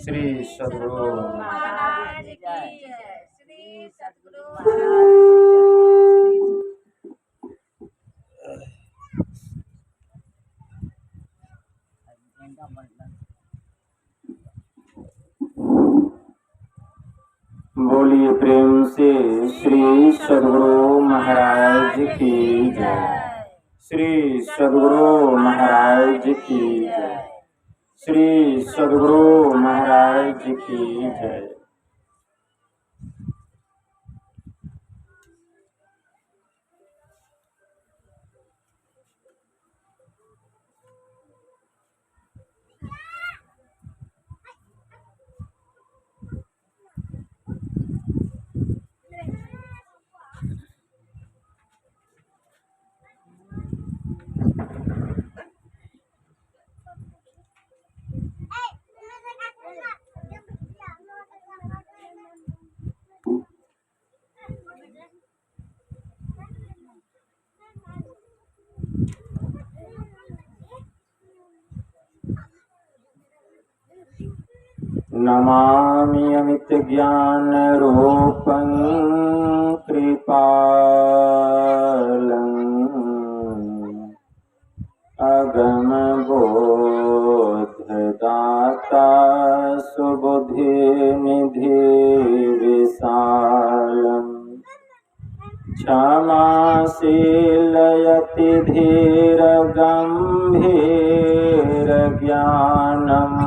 श्री सद्गुरु महाराज की जय। श्री सद्गुरु महाराज बोलिए प्रेम से श्री सद्गुरु महाराज की जय। श्री सद्गुरु महाराज की जय। श्री सद्गुरु महाराज की जय। नमामि अमित ज्ञान रूपं कृपालं अगम बोधदाता सुबुद्धि निधि विशालम् क्षमाशीलयति धीर गंभीर ज्ञानम्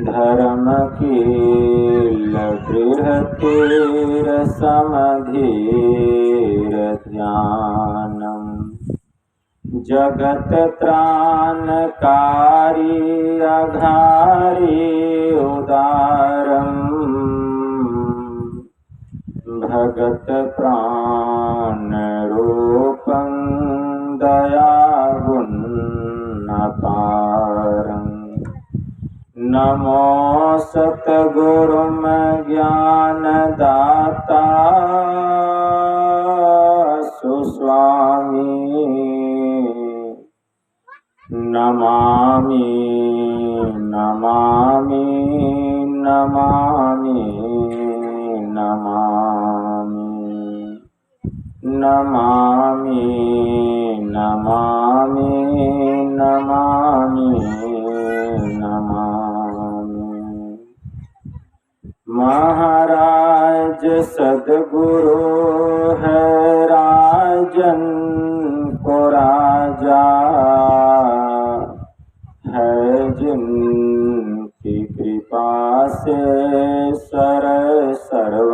धर्मकील बृहतीर समधीर ध्यानम् जगत त्राणकारी अघारी उदारम् भगत प्राण रूपं दयागुणपारम् नमो सतगुरुम ज्ञानदाता सुस्वामी नमामि नमामि नमामि नमामि नमामि नमामि नमामि नमामि महाराज सद्गुरु है राजन को राजा है जिनकी कृपा से सर्व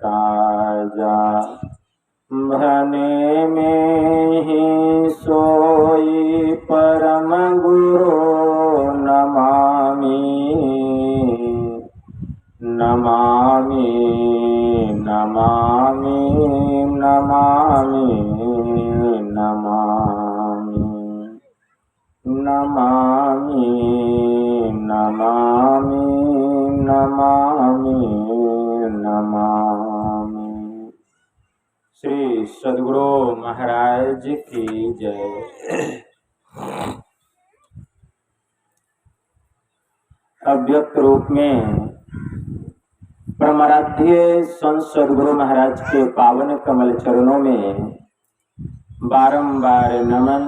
काजा भने में ही सोई परम गुरु नमामि नमामि नमामि नमामि नमामि नमामि नमामि नमामि नमामि। श्री सद्गुरु महाराज की जय। अव्यक्त रूप में परमाराध्य संत सद्गुरु महाराज के पावन कमल चरणों में बारंबार नमन।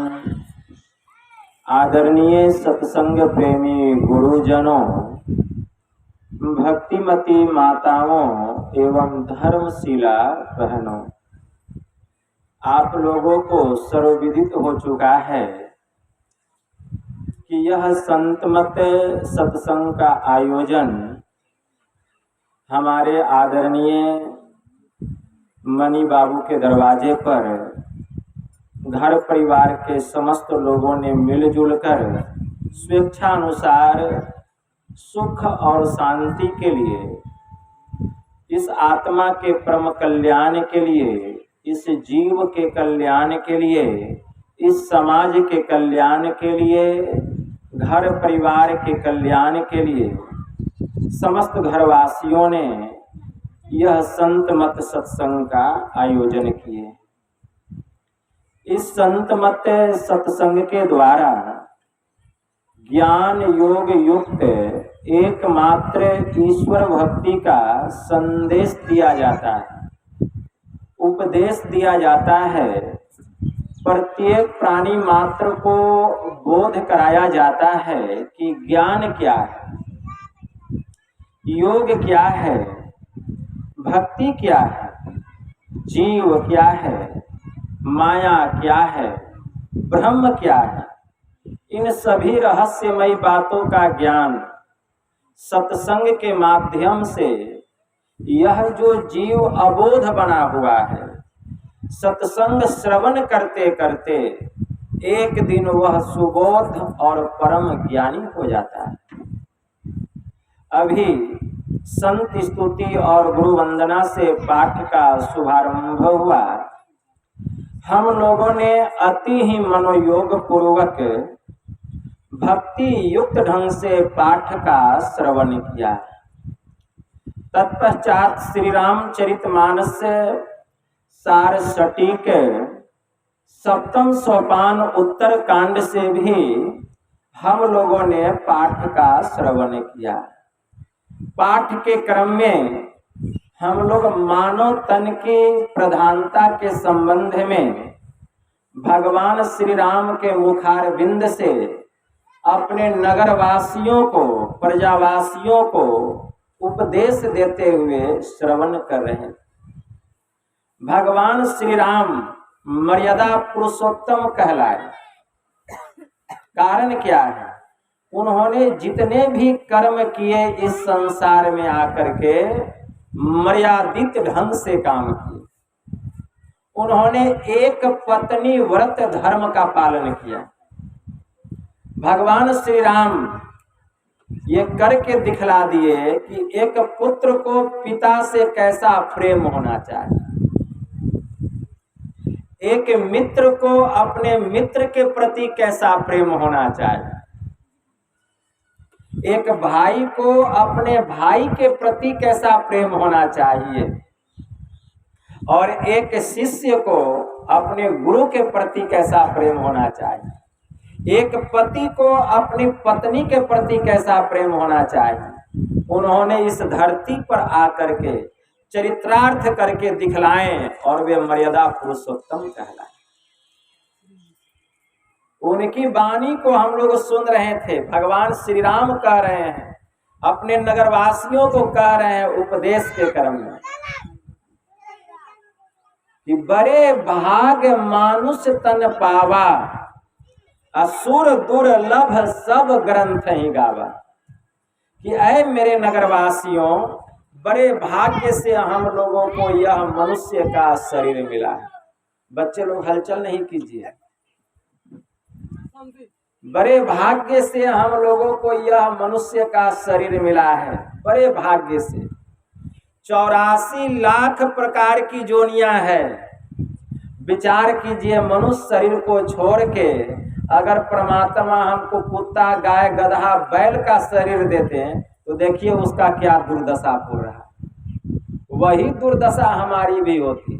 आदरणीय सत्संग प्रेमी गुरुजनों, भक्तिमती माताओं एवं धर्मशिला बहनों, आप लोगों को सर्वविदित हो चुका है कि यह संतमत सत्संग का आयोजन हमारे आदरणीय मणि बाबू के दरवाजे पर घर परिवार के समस्त लोगों ने मिलजुल कर स्वेच्छानुसार सुख और शांति के लिए, इस आत्मा के परम कल्याण के लिए, इस जीव के कल्याण के लिए, इस समाज के कल्याण के लिए, घर परिवार के कल्याण के लिए समस्त घरवासियों ने यह संत मत सत्संग का आयोजन किए। इस संत मत सत्संग के द्वारा ज्ञान योग युक्त एकमात्र ईश्वर भक्ति का संदेश दिया जाता है, उपदेश दिया जाता है। प्रत्येक प्राणी मात्र को बोध कराया जाता है कि ज्ञान क्या है, योग क्या है, भक्ति क्या है, जीव क्या है, माया क्या है, ब्रह्म क्या है। इन सभी रहस्यमयी बातों का ज्ञान सत्संग के माध्यम से यह जो जीव अबोध बना हुआ है, सत्संग श्रवण करते करते एक दिन वह सुबोध और परम ज्ञानी हो जाता है। अभी संत स्तुति और गुरु वंदना से पाठ का शुभारंभ हुआ। हम लोगों ने अति ही मनोयोग पूर्वक भक्ति युक्त ढंग से पाठ का श्रवण किया। तत्पश्चात श्री रामचरितमानस सार सटीक सप्तम सोपान उत्तर कांड से भी हम लोगों ने पाठ का श्रवण किया। पाठ के क्रम में हम लोग मानव तन की प्रधानता के संबंध में भगवान श्री राम के मुखारविंद से अपने नगरवासियों को, प्रजावासियों को उपदेश देते हुए श्रवण कर रहे हैं। भगवान श्री राम मर्यादा पुरुषोत्तम कहलाए। कारण क्या है? उन्होंने जितने भी कर्म किए इस संसार में आकर के मर्यादित ढंग से काम किए। उन्होंने एक पत्नी व्रत धर्म का पालन किया। भगवान श्री राम ये करके दिखला दिए कि एक पुत्र को पिता से कैसा प्रेम होना चाहिए, एक मित्र को अपने मित्र के प्रति कैसा प्रेम होना चाहिए, एक भाई को अपने भाई के प्रति कैसा प्रेम होना चाहिए, और एक शिष्य को अपने गुरु के प्रति कैसा प्रेम होना चाहिए, एक पति को अपनी पत्नी के प्रति कैसा प्रेम होना चाहिए। उन्होंने इस धरती पर आकर के चरित्रार्थ करके दिखलाएं और वे मर्यादा पुरुषोत्तम कहलाए। उनकी वाणी को हम लोग सुन रहे थे। भगवान श्री राम कह रहे हैं, अपने नगरवासियों को कह रहे हैं उपदेश के क्रम में कि बड़े भाग मानुष तन पावा, असुर दुर्लभ सब ग्रंथ ही गावा। कि ऐ मेरे नगरवासियों, बड़े भाग्य से हम लोगों को यह मनुष्य का शरीर मिला है। बच्चे लोग हलचल नहीं कीजिए। बड़े भाग्य से हम लोगों को यह मनुष्य का शरीर मिला है। बड़े भाग्य से 84 लाख प्रकार की जोनियां है। विचार कीजिए, मनुष्य शरीर को छोड़ के अगर परमात्मा हमको कुत्ता, गाय, गधा, बैल का शरीर देते हैं तो देखिए उसका क्या दुर्दशा हो रहा है। वही दुर्दशा हमारी भी होती।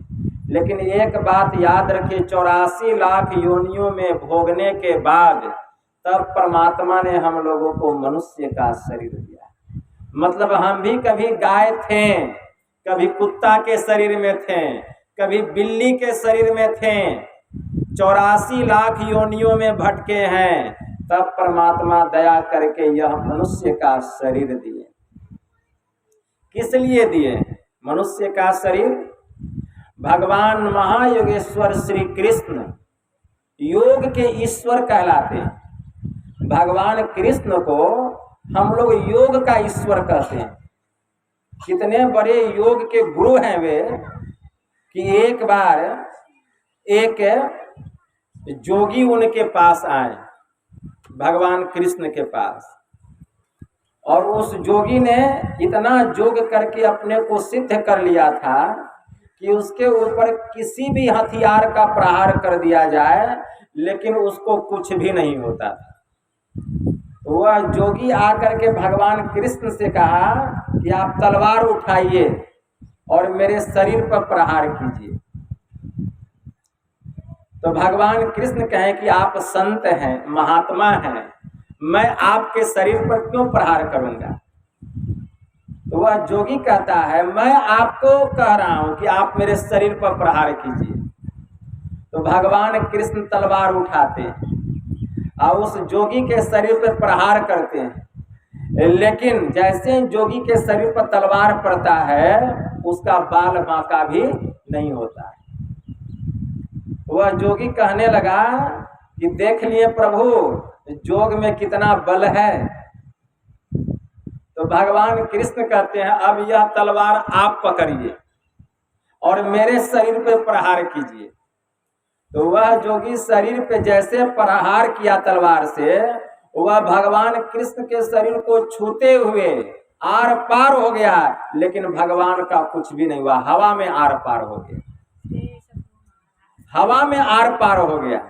लेकिन एक बात याद रखिए, 84 लाख योनियों में भोगने के बाद तब परमात्मा ने हम लोगों को मनुष्य का शरीर दिया। मतलब हम भी कभी गाय थे, कभी कुत्ता के शरीर में थे, कभी बिल्ली के शरीर में थे, 84 लाख योनियों में भटके हैं, तब परमात्मा दया करके यह मनुष्य का शरीर दिए। किस लिए दिए मनुष्य का शरीर? भगवान महायोगेश्वर श्री कृष्ण योग के ईश्वर कहलाते हैं। भगवान कृष्ण को हम लोग योग का ईश्वर कहते हैं। कितने बड़े योग के गुरु हैं वे कि एक बार एक जोगी उनके पास आए, भगवान कृष्ण के पास, और उस जोगी ने इतना योग करके अपने को सिद्ध कर लिया था कि उसके ऊपर किसी भी हथियार का प्रहार कर दिया जाए लेकिन उसको कुछ भी नहीं होता था। वह जोगी आकर के भगवान कृष्ण से कहा कि आप तलवार उठाइए और मेरे शरीर पर प्रहार कीजिए। तो भगवान कृष्ण कहें कि आप संत हैं, महात्मा हैं, मैं आपके शरीर पर क्यों प्रहार करूंगा। तो वह जोगी कहता है मैं आपको कह रहा हूं कि आप मेरे शरीर पर प्रहार कीजिए। तो भगवान कृष्ण तलवार उठाते हैं और उस जोगी के शरीर पर प्रहार करते हैं, लेकिन जैसे जोगी के शरीर पर तलवार पड़ता है उसका बाल बांका भी नहीं होता है। वह जोगी कहने लगा कि देख लिए प्रभु जोग में कितना बल है। तो भगवान कृष्ण कहते हैं अब यह तलवार आप पकड़िए और मेरे शरीर पे प्रहार कीजिए। तो वह जोगी शरीर पे जैसे प्रहार किया तलवार से, वह भगवान कृष्ण के शरीर को छूते हुए आर पार हो गया, लेकिन भगवान का कुछ भी नहीं हुआ, हवा में आर पार हो गया। हवा में आर पार हो गया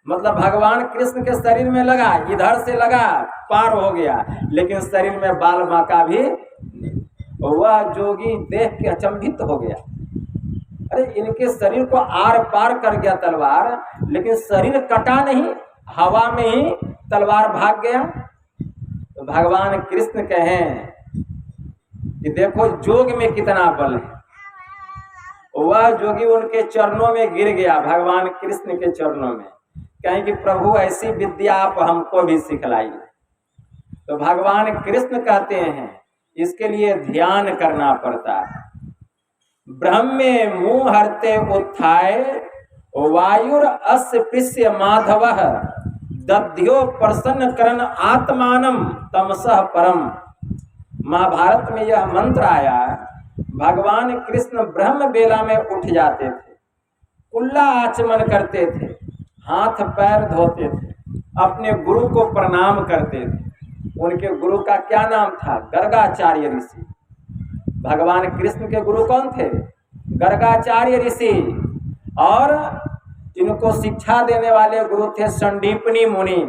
मतलब भगवान कृष्ण के शरीर में लगा, इधर से लगा पार हो गया, लेकिन शरीर में बाल बांका भी नहीं। वह जोगी देख के अचंभित हो गया, अरे इनके शरीर को आर पार कर गया तलवार, लेकिन शरीर कटा नहीं, हवा में ही तलवार भाग गया। तो भगवान कृष्ण कहें कि देखो जोग में कितना बल है। वह जोगी उनके चरणों में गिर गया, भगवान कृष्ण के चरणों में, कहें कि प्रभु ऐसी विद्या आप हमको भी सिखलाइए। तो भगवान कृष्ण कहते हैं इसके लिए ध्यान करना पड़ता है। ब्रह्मे मुंह हरते उत्थाय वायुर अस्पृश्य माधव दध्यो प्रसन्न करन आत्मानम तमसः परम। महाभारत में यह मंत्र आया, भगवान कृष्ण ब्रह्म बेला में उठ जाते थे, कुल्ला आचमन करते थे, हाथ पैर धोते थे, अपने गुरु को प्रणाम करते थे। उनके गुरु का क्या नाम था? गर्गाचार्य ऋषि। भगवान कृष्ण के गुरु कौन थे? गर्गाचार्य ऋषि। और जिनको शिक्षा देने वाले गुरु थे संदीपनी मुनि,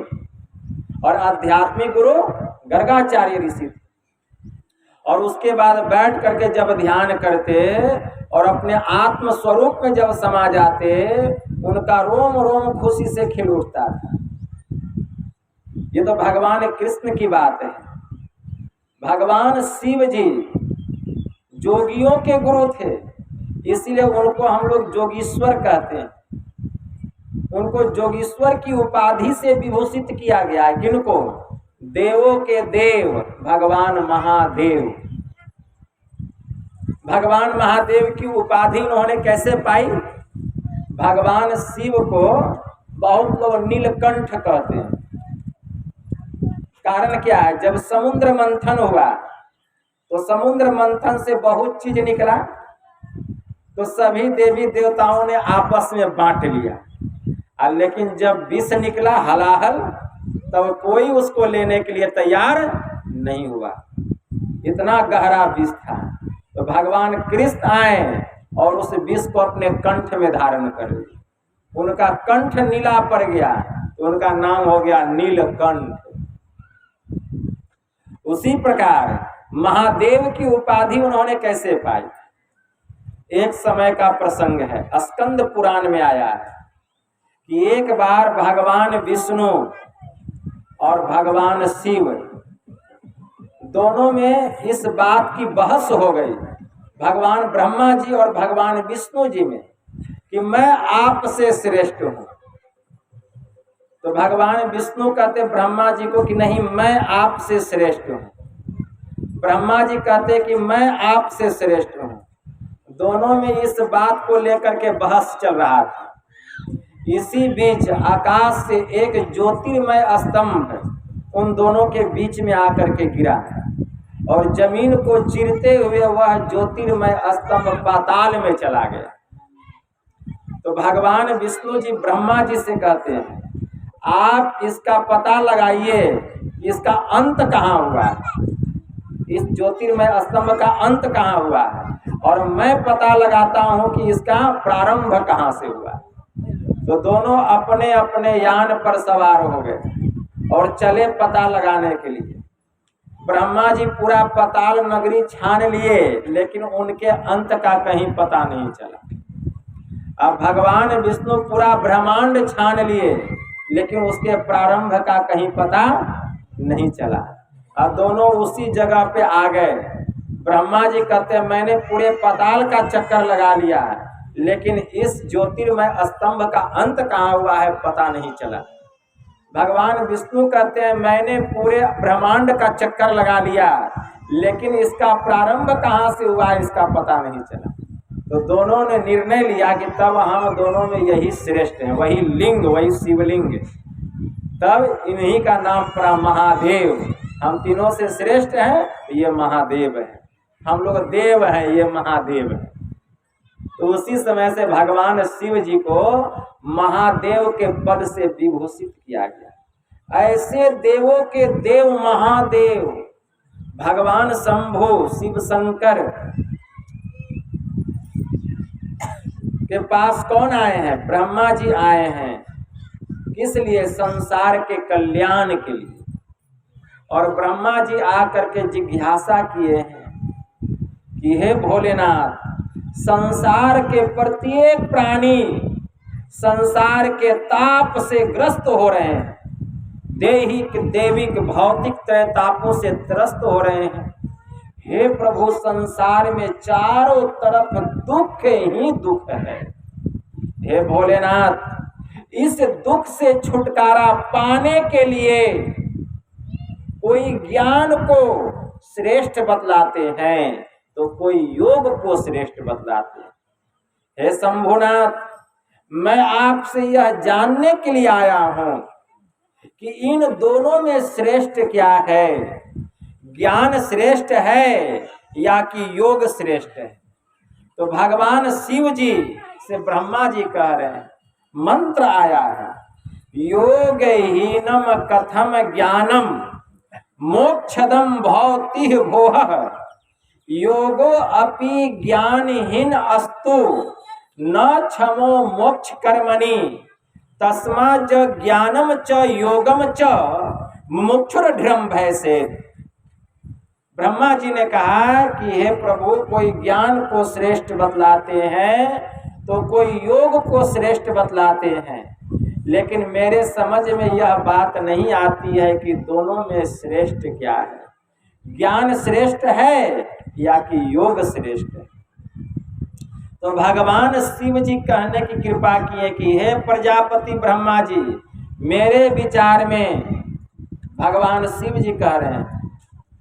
और आध्यात्मिक गुरु गर्गाचार्य ऋषि। और उसके बाद बैठ करके जब ध्यान करते और अपने आत्म स्वरूप में जब समा जाते, उनका रोम रोम खुशी से खिल उठता था। ये तो भगवान कृष्ण की बात है। भगवान शिव जी जोगियों के गुरु थे, इसीलिए उनको हम लोग जोगीश्वर कहते हैं। उनको जोगीश्वर की उपाधि से विभूषित किया गया है। किनको? देवों के देव भगवान महादेव। भगवान महादेव की उपाधि उन्होंने कैसे पाई? भगवान शिव को बहुत लोग नीलकंठ कहते हैं। कारण क्या है? जब समुद्र मंथन हुआ तो समुद्र मंथन से बहुत चीज निकला, तो सभी देवी देवताओं ने आपस में बांट लिया, लेकिन जब विष निकला हलाहल, तब कोई उसको लेने के लिए तैयार नहीं हुआ। इतना गहरा विष था। तो भगवान कृष्ण आए और उस विष को अपने कंठ में धारण कर लिया। उनका कंठ नीला पड़ गया, तो उनका नाम हो गया नीलकंठ। उसी प्रकार महादेव की उपाधि उन्होंने कैसे पाई? एक समय का प्रसंग है, स्कंद पुराण में आया है कि एक बार भगवान विष्णु और भगवान शिव दोनों में इस बात की बहस हो गई, भगवान ब्रह्मा जी और भगवान विष्णु जी में, कि मैं आपसे श्रेष्ठ हूं। तो भगवान विष्णु कहते ब्रह्मा जी को कि नहीं, मैं आपसे श्रेष्ठ हूं। ब्रह्मा जी कहते कि मैं आपसे श्रेष्ठ हूं। दोनों में इस बात को लेकर के बहस चल रहा था। इसी बीच आकाश से एक ज्योतिर्मय स्तंभ उन दोनों के बीच में आकर के गिरा, और जमीन को चीरते हुए वह ज्योतिर्मय स्तंभ पाताल में चला गया। तो भगवान विष्णु जी ब्रह्मा जी से कहते हैं, आप इसका पता लगाइए, इसका अंत कहाँ हुआ है, इस ज्योतिर्मय स्तंभ का अंत कहाँ हुआ है, और मैं पता लगाता हूं कि इसका प्रारंभ कहाँ से हुआ। तो दोनों अपने अपने यान पर सवार हो गए और चले पता लगाने के लिए। ब्रह्मा जी पूरा पाताल नगरी छान लिए, लेकिन उनके अंत का कहीं पता नहीं चला। अब भगवान विष्णु पूरा ब्रह्मांड छान लिए, लेकिन उसके प्रारंभ का कहीं पता नहीं चला। अब दोनों उसी जगह पे आ गए। ब्रह्मा जी कहते हैं मैंने पूरे पाताल का चक्कर लगा लिया है, लेकिन इस ज्योतिर्मय स्तंभ का अंत कहाँ हुआ है पता नहीं चला। भगवान विष्णु कहते हैं मैंने पूरे ब्रह्मांड का चक्कर लगा लिया, लेकिन इसका प्रारंभ कहाँ से हुआ इसका पता नहीं चला। तो दोनों ने निर्णय लिया कि तब हम दोनों में यही श्रेष्ठ हैं, वही लिंग, वही शिवलिंग। तब इन्हीं का नाम पड़ा महादेव। हम तीनों से श्रेष्ठ हैं, ये महादेव है। हम लोग देव हैं, ये महादेव है। तो उसी समय से भगवान शिव जी को महादेव के पद से विभूषित किया गया। ऐसे देवों के देव महादेव भगवान शंभु शिव शंकर के पास कौन आए हैं? ब्रह्मा जी आए हैं। किस लिए? संसार के कल्याण के लिए। और ब्रह्मा जी आकर के जिज्ञासा किए हैं कि हे भोलेनाथ, संसार के प्रत्येक प्राणी संसार के ताप से ग्रस्त हो रहे हैं, दैहिक दैविक भौतिक तापों से त्रस्त हो रहे हैं। हे प्रभु, संसार में चारों तरफ दुख ही दुख है। हे भोलेनाथ, इस दुख से छुटकारा पाने के लिए कोई ज्ञान को श्रेष्ठ बतलाते हैं तो कोई योग को श्रेष्ठ बतलाते हैं। हे शंभुनाथ, मैं आपसे यह जानने के लिए आया हूं कि इन दोनों में श्रेष्ठ क्या है, ज्ञान श्रेष्ठ है या कि योग श्रेष्ठ है। तो भगवान शिव जी से ब्रह्मा जी कह रहे हैं, मंत्र आया है, योगहीनम कथम ज्ञानम मोक्षदम भौति भोह योगो अपि ज्ञानहीन अस्तु न क्षमो मोक्ष कर्मणि तस्मा च ज्ञानम च योगम च मुक्षुर्ढ्रम भयसेत्। ब्रह्मा जी ने कहा कि हे प्रभु, कोई ज्ञान को श्रेष्ठ बतलाते हैं तो कोई योग को श्रेष्ठ बतलाते हैं, लेकिन मेरे समझ में यह बात नहीं आती है कि दोनों में श्रेष्ठ क्या है, ज्ञान श्रेष्ठ है या कि योग श्रेष्ठ है। तो भगवान शिव जी कहने की कृपा किए कि हे प्रजापति ब्रह्मा जी, मेरे विचार में, भगवान शिव जी कह रहे हैं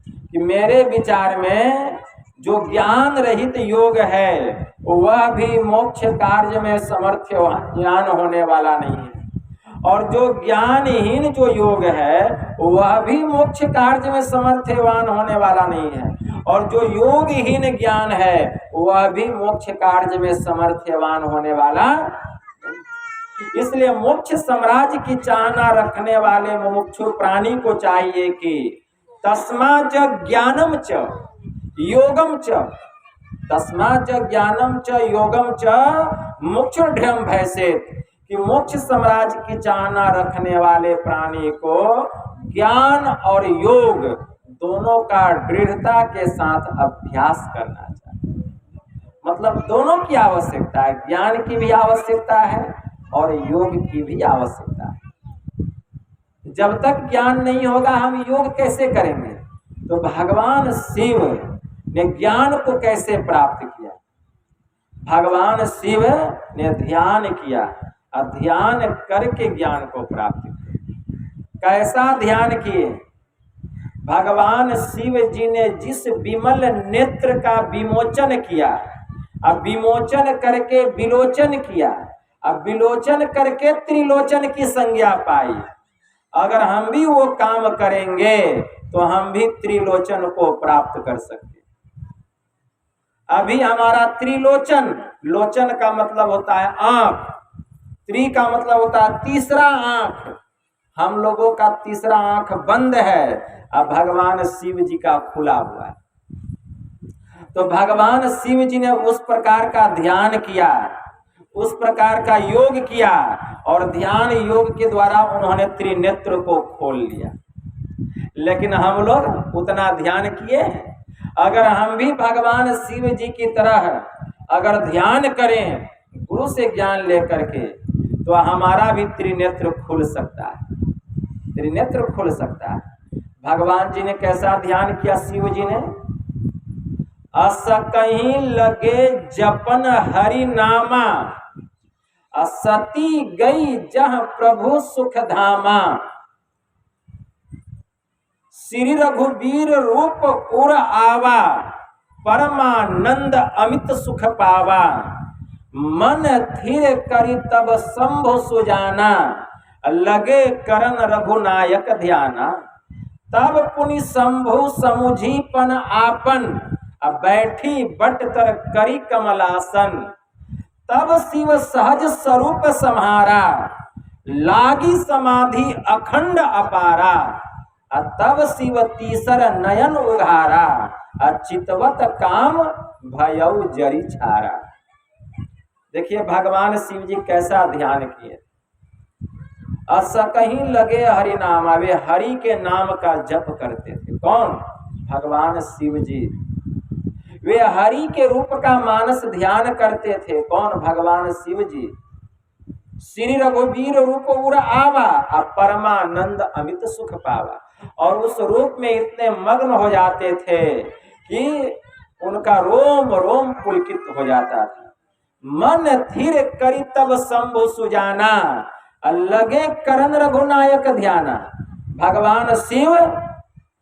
कि मेरे विचार में जो ज्ञान रहित योग है वह भी मोक्ष कार्य में समर्थ्यवान होने वाला नहीं है, और जो ज्ञानहीन जो योग है वह भी मोक्ष कार्य में समर्थ्यवान होने वाला नहीं है, और जो योगहीन ज्ञान है वह भी मोक्ष कार्य में समर्थ्यवान होने वाला। इसलिए मोक्ष साम्राज्य की चाहना रखने वाले मुमुक्षु प्राणी को चाहिए कि तस्मा च ज्ञानम च योगम च, तस्मा च ज्ञानम च योगम च मुक्षुर्ढ्रम भयसेत्, कि मोक्ष साम्राज्य की चाहना रखने वाले प्राणी को ज्ञान और योग दोनों का दृढ़ता के साथ अभ्यास करना चाहिए। मतलब दोनों की आवश्यकता है, ज्ञान की भी आवश्यकता है और योग की भी आवश्यकता है। जब तक ज्ञान नहीं होगा हम योग कैसे करेंगे? तो भगवान शिव ने ज्ञान को कैसे प्राप्त किया? भगवान शिव ने ध्यान किया, ध्यान करके ज्ञान को प्राप्त किया। कैसा ध्यान किए? भगवान शिव जी ने जिस विमल नेत्र का विमोचन किया, अब विमोचन करके विलोचन किया, अब विलोचन करके त्रिलोचन की संज्ञा पाई। अगर हम भी वो काम करेंगे तो हम भी त्रिलोचन को प्राप्त कर सकते। अभी हमारा त्रिलोचन, लोचन का मतलब होता है आंख, त्रि का मतलब होता है तीसरा आंख, हम लोगों का तीसरा आंख बंद है, अब भगवान शिव जी का खुला हुआ है। तो भगवान शिव जी ने उस प्रकार का ध्यान किया, उस प्रकार का योग किया, और ध्यान योग के द्वारा उन्होंने त्रिनेत्र को खोल लिया। लेकिन हम लोग उतना ध्यान किए हैं? अगर हम भी भगवान शिव जी की तरह अगर ध्यान करें गुरु से ज्ञान लेकर के, तो हमारा भी त्रिनेत्र खुल सकता है, त्रिनेत्र खुल सकता है। भगवान जी ने कैसा ध्यान किया, शिव जी ने, अस कहीं लगे जपन हरि नामा, असती गई जह प्रभु सुख धामा, श्री रघुवीर रूप उर आवा, परमानंद अमित सुख पावा, मन थिर करी तब शंभु सुजाना, लगे करन रघुनायक ध्याना, तब पुनि शंभु समुझीपन आपन, बैठी बट तर करी कमलासन, तब शिव सहज स्वरूप सम्हारा, लागी समाधि अखंड अपारा, तब शिव तीसर नयन उघारा, चितवत काम भयउ जरी छारा। देखिए भगवान शिव जी कैसा ध्यान किए, अस कहीं लगे हरि नाम, वे हरि के नाम का जप करते थे। कौन? भगवान शिव जी। वे हरि के रूप का मानस ध्यान करते थे। कौन? भगवान शिव जी। श्री रघुवीर रूप उर आवा, परमानंद अमित सुख पावा, और उस रूप में इतने मग्न हो जाते थे कि उनका रोम रोम पुलकित हो जाता था। मन थिर करी तब शंभु सुजाना, लगे करन रघुनायक ध्याना। भगवान शिव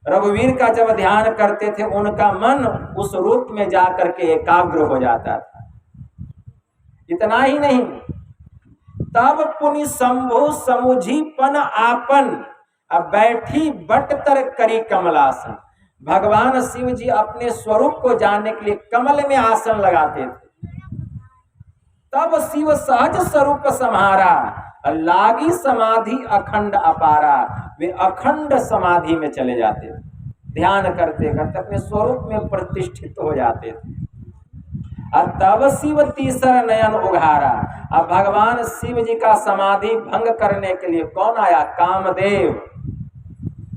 रघुवीर का जब ध्यान करते थे, उनका मन उस रूप में जाकर के एकाग्र हो जाता था। इतना ही नहीं, तब पुनि शंभु समुझीपन आपन, अब बैठी बट तर करी कमलासन। भगवान शिव जी अपने स्वरूप को जानने के लिए कमल में आसन लगाते थे। तब शिव सहज स्वरूप सम्हारा, लागी समाधि अखंड अपारा। वे अखंड समाधि में चले जाते थे, ध्यान करते करते अपने स्वरूप में प्रतिष्ठित हो जाते थे। तब शिव तीसर नयन उघारा। अब भगवान शिव जी का समाधि भंग करने के लिए कौन आया? कामदेव।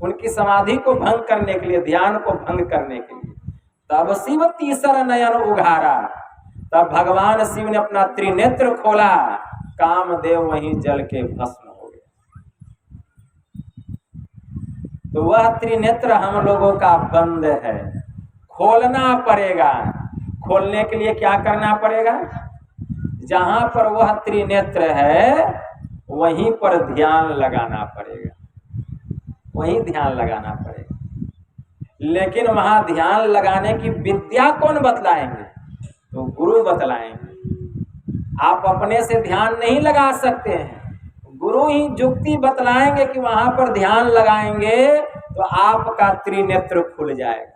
उनकी समाधि को भंग करने के लिए, ध्यान को भंग करने के लिए, तब शिव तीसर नयन उघारा। तब भगवान शिव ने अपना त्रिनेत्र खोला, कामदेव वहीं जल के भस्म हो गया। तो वह त्रिनेत्र हम लोगों का बंद है, खोलना पड़ेगा। खोलने के लिए क्या करना पड़ेगा? जहां पर वह त्रिनेत्र है वहीं पर ध्यान लगाना पड़ेगा, वहीं ध्यान लगाना पड़ेगा। लेकिन वहां ध्यान लगाने की विद्या कौन बतलाएंगे? तो गुरु बतलाएंगे। आप अपने से ध्यान नहीं लगा सकते हैं, गुरु ही युक्ति बतलाएंगे कि वहां पर ध्यान लगाएंगे तो आपका त्रिनेत्र खुल जाएगा।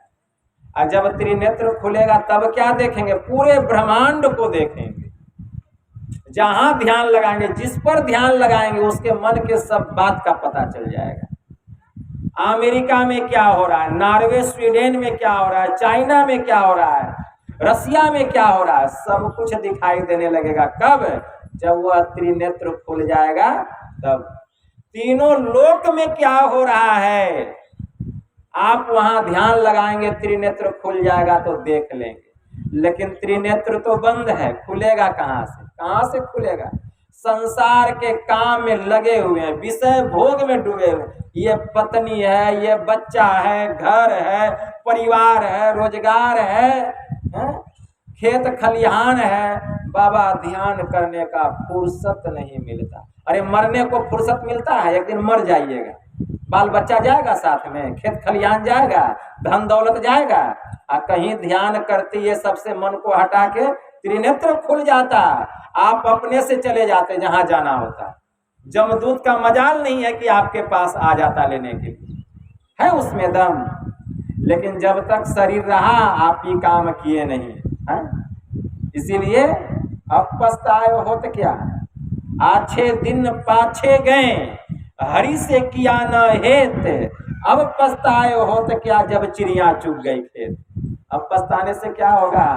और जब त्रिनेत्र खुलेगा तब क्या देखेंगे? पूरे ब्रह्मांड को देखेंगे। जहां ध्यान लगाएंगे, जिस पर ध्यान लगाएंगे, उसके मन के सब बात का पता चल जाएगा। अमेरिका में क्या हो रहा है, नॉर्वे स्वीडन में क्या हो रहा है, चाइना में क्या हो रहा है, रसिया में क्या हो रहा है, सब कुछ दिखाई देने लगेगा। कब? जब वह त्रिनेत्र खुल जाएगा तब। तीनों लोक में क्या हो रहा है आप वहां ध्यान लगाएंगे, त्रिनेत्र खुल जाएगा तो देख लेंगे। लेकिन त्रिनेत्र तो बंद है, खुलेगा कहां से? कहां से खुलेगा? संसार के काम में लगे हुए हैं, विषय भोग में डूबे हुए। ये पत्नी है, ये बच्चा है, घर है, परिवार है, रोजगार है, खेत खलिहान है। बाबा ध्यान करने का फुर्सत नहीं मिलता। अरे मरने को फुर्सत मिलता है? एक दिन मर जाइएगा, बाल बच्चा जाएगा साथ में, खेत खलिहान जाएगा, धन दौलत जाएगा। और कहीं ध्यान करते ये सबसे मन को हटा के त्रिनेत्र खुल जाता, आप अपने से चले जाते जहां जाना होता। जमदूत का मजाल नहीं है कि आपके पास आ जाता लेने के लिए, है उसमें दम। लेकिन जब तक शरीर रहा आप ही काम किए नहीं है। इसीलिए अब पछताए हो तो क्या, आछे दिन पाछे गए, हरि से किया न हेत, अब पछताए हो तो क्या जब चिड़िया चुग गई खेत। अब पछताने से क्या होगा?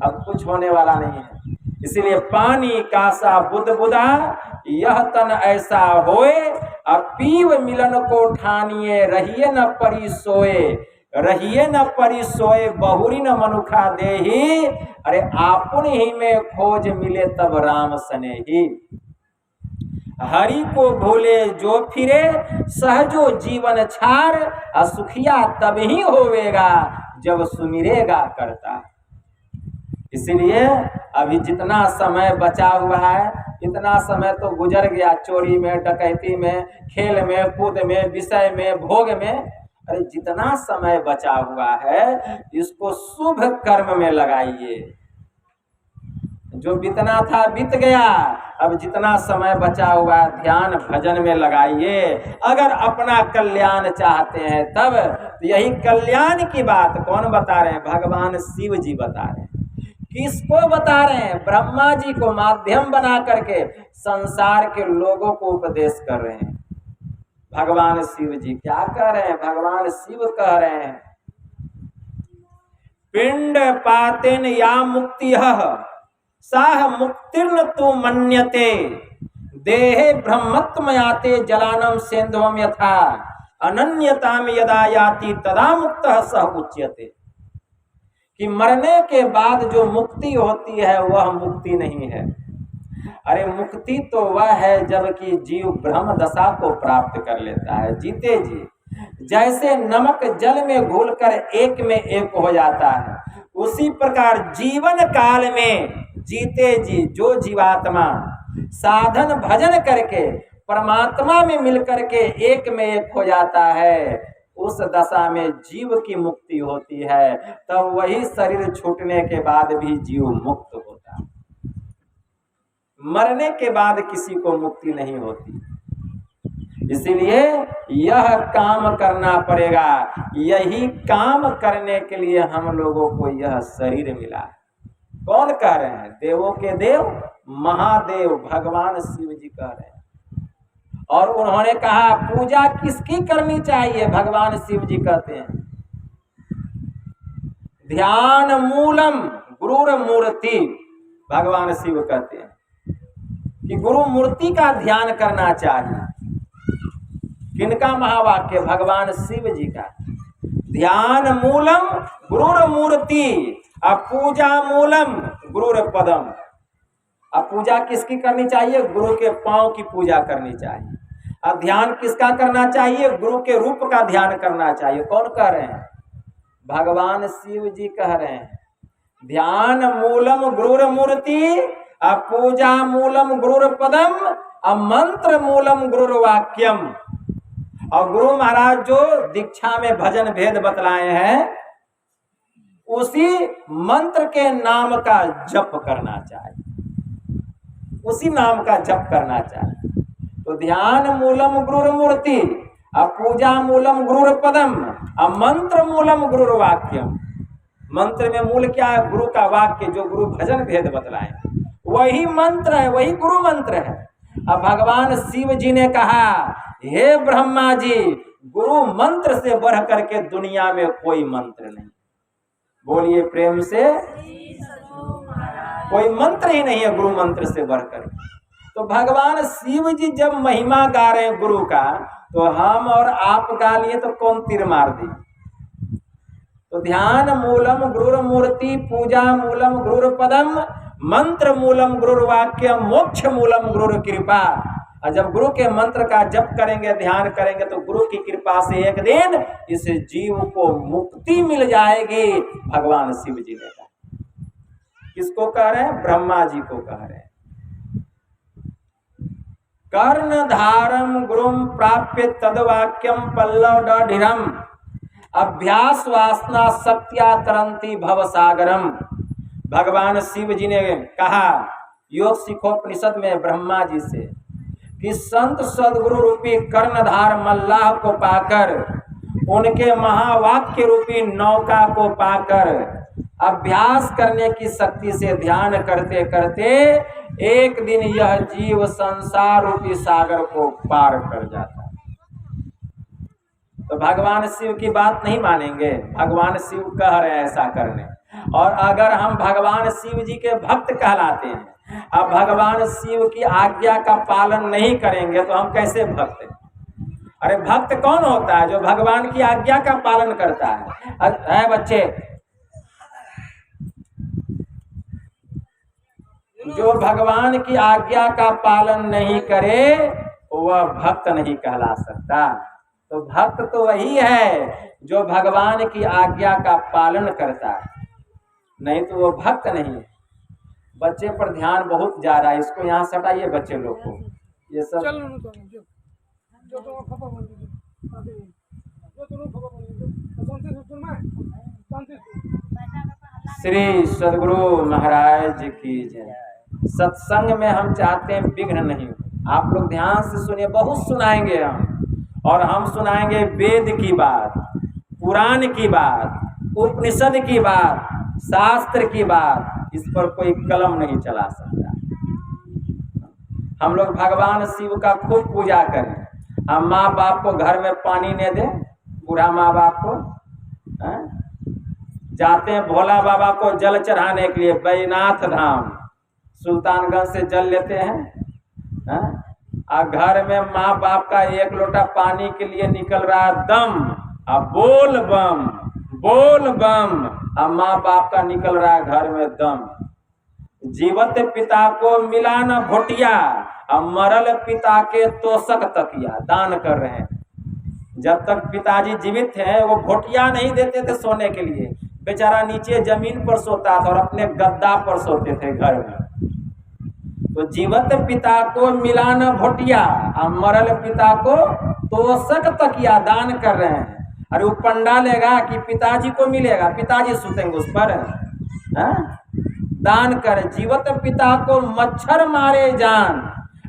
अब कुछ होने वाला नहीं है। इसीलिए पानी का सा बुदबुदा, यह तन ऐसा होए, अब पीव मिलन को ठानिए, रहिए न परी सोए। रहिए न परी सोए बहुरी न मनुखा देही, अरे आपुन ही में खोज मिले तब राम सनेही। हरि को भूले जो फिरे सहजो जीवन छार, असुखिया तब ही होवेगा जब सुमिरेगा करता। इसलिए अभी जितना समय बचा हुआ है, इतना समय तो गुजर गया चोरी में, डकैती में, खेल में, कूद में, विषय में, भोग में। अरे जितना समय बचा हुआ है इसको शुभ कर्म में लगाइए। जो बीतना था बीत गया, अब जितना समय बचा हुआ ध्यान भजन में लगाइए। अगर अपना कल्याण चाहते हैं तब यही कल्याण की बात कौन बता रहे हैं? भगवान शिव जी बता रहे हैं। किसको बता रहे हैं? ब्रह्मा जी को माध्यम बना करके संसार के लोगों को उपदेश कर रहे हैं। भगवान शिव जी क्या कह रहे हैं? भगवान शिव कह रहे हैं, पिंड पातेन या मुक्ति साह मुक्तिर्न तु मन्यते, देहे ब्रह्मत्मयाते जलानम सेंधवम यथा, अनन्यताम यदा याति तदा मुक्तः सह उच्यते। कि मरने के बाद जो मुक्ति होती है वह मुक्ति नहीं है। अरे मुक्ति तो वह है जबकि जीव ब्रह्म दशा को प्राप्त कर लेता है जीते जी। जैसे नमक जल में घुलकर एक में एक हो जाता है, उसी प्रकार जीवन काल में जीते जी जो जीवात्मा साधन भजन करके परमात्मा में मिलकर के एक में एक हो जाता है, उस दशा में जीव की मुक्ति होती है। तब वही शरीर छूटने के बाद भी जीव मुक्त होता है। मरने के बाद किसी को मुक्ति नहीं होती। इसीलिए यह काम करना पड़ेगा। यही काम करने के लिए हम लोगों को यह शरीर मिला है। कौन कह रहे हैं? देवों के देव महादेव भगवान शिव जी कह रहे हैं। और उन्होंने कहा पूजा किसकी करनी चाहिए? भगवान शिव जी कहते हैं ध्यान मूलम गुरुर मूर्ति। भगवान शिव कहते हैं कि गुरु मूर्ति का ध्यान करना चाहिए। किनका महावाक्य? भगवान शिव जी का। ध्यान मूलम गुरुर मूर्ति अपूजा मूलम गुरुर पदम। अब पूजा किसकी करनी चाहिए? गुरु के पांव की पूजा करनी चाहिए। अब ध्यान किसका करना चाहिए? गुरु के रूप का ध्यान करना चाहिए। कौन कह रहे हैं? भगवान शिव जी कह रहे हैं ध्यान मूलम गुरुर मूर्ति अपूजा मूलम गुरुर पदम अमंत्र मूलम गुरुर वाक्यम। और गुरु महाराज जो दीक्षा में भजन भेद बतलाए हैं उसी मंत्र के नाम का जप करना चाहिए, उसी नाम का जप करना चाहिए। तो ध्यान मूलम गुरुर मूर्ति अपूजा मूलम गुरुर पदम अमंत्र मूलम गुरुर वाक्यम। मंत्र में मूल क्या है? गुरु का वाक्य, जो गुरु भजन भेद बतलाए वही मंत्र है, वही गुरु मंत्र है। अब भगवान शिव जी ने कहा हे ब्रह्मा जी, गुरु मंत्र से बढ़ करके दुनिया में कोई मंत्र नहीं। बोलिए प्रेम से, कोई मंत्र ही नहीं है गुरु मंत्र से बढ़कर। तो भगवान शिव जी जब महिमा गा रहे हैं गुरु का, तो हम और आप गा लिए तो कौन तीर मार दी? तो ध्यान मूलम गुरुर मूर्ति पूजा मूलम गुरुर पदम मंत्र मूलम गुरुर वाक्य मोक्ष मूलम गुरुर कृपा। और जब गुरु के मंत्र का जप करेंगे, ध्यान करेंगे, तो गुरु की कृपा से एक दिन इस जीव को मुक्ति मिल जाएगी। भगवान शिव जी ने कहा। किसको कह रहे हैं? ब्रह्मा जी को कह रहे हैं। कर्णधारम गुरुम प्राप्य तदवाक्यम पल्लव ढिरम अभ्यास वासना सत्या तरंती भव सागरम। भगवान शिव जी ने कहा योग सिखोपनिषद में ब्रह्मा जी से कि संत सदगुरु रूपी कर्णधार मल्लाह को पाकर, उनके महावाक्य रूपी नौका को पाकर अभ्यास करने की शक्ति से ध्यान करते करते एक दिन यह जीव संसार रूपी सागर को पार कर जाता है। तो भगवान शिव की बात नहीं मानेंगे? भगवान शिव कह रहे हैं ऐसा करने। और अगर हम भगवान शिव जी के भक्त कहलाते हैं, अब भगवान शिव की आज्ञा का पालन नहीं करेंगे तो हम कैसे भक्त हैं? अरे भक्त कौन होता है? जो भगवान की आज्ञा का पालन करता है बच्चे। जो भगवान की आज्ञा का पालन नहीं करे वह भक्त नहीं कहला सकता। तो भक्त तो वही है जो भगवान की आज्ञा का पालन करता है, नहीं तो वो भक्त नहीं है। बच्चे पर ध्यान बहुत जा रहा है, इसको यहाँ सटाइए बच्चे लोग को। ये सब श्री सद्गुरु महाराज की जय। सत्संग में हम चाहते हैं विघ्न नहीं हो। आप लोग ध्यान से सुनिए, बहुत सुनाएंगे हम, और हम सुनाएंगे वेद की बात, पुराण की बात, उपनिषद की बात, शास्त्र की बात। इस पर कोई कलम नहीं चला सकता। हम लोग भगवान शिव का खूब पूजा करें। हम माँ बाप को घर में पानी नहीं दें, बूढ़ा माँ बाप को जाते हैं भोला बाबा को जल चढ़ाने के लिए बैजनाथ धाम, सुल्तानगंज से जल लेते हैं। और घर में माँ बाप का एक लोटा पानी के लिए निकल रहा दम, अब बोल बम बोल बम, अब माँ बाप का निकल रहा घर में दम। जीवत पिता को मिला न भोटिया, अब मरल पिता के तोषक तकिया दान कर रहे हैं। जब तक पिताजी जीवित हैं वो भोटिया नहीं देते थे सोने के लिए, बेचारा नीचे जमीन पर सोता था और अपने गद्दा पर सोते थे घर में। तो जीवत पिता को मिला न भोटिया, अब मरल पिता को तोषक तकिया दान कर रहे हैं। अरे वो पंडा लेगा कि पिताजी को मिलेगा? पिताजी सुतेंगे उस पर। दान कर। जीवत पिता को मच्छर मारे जान,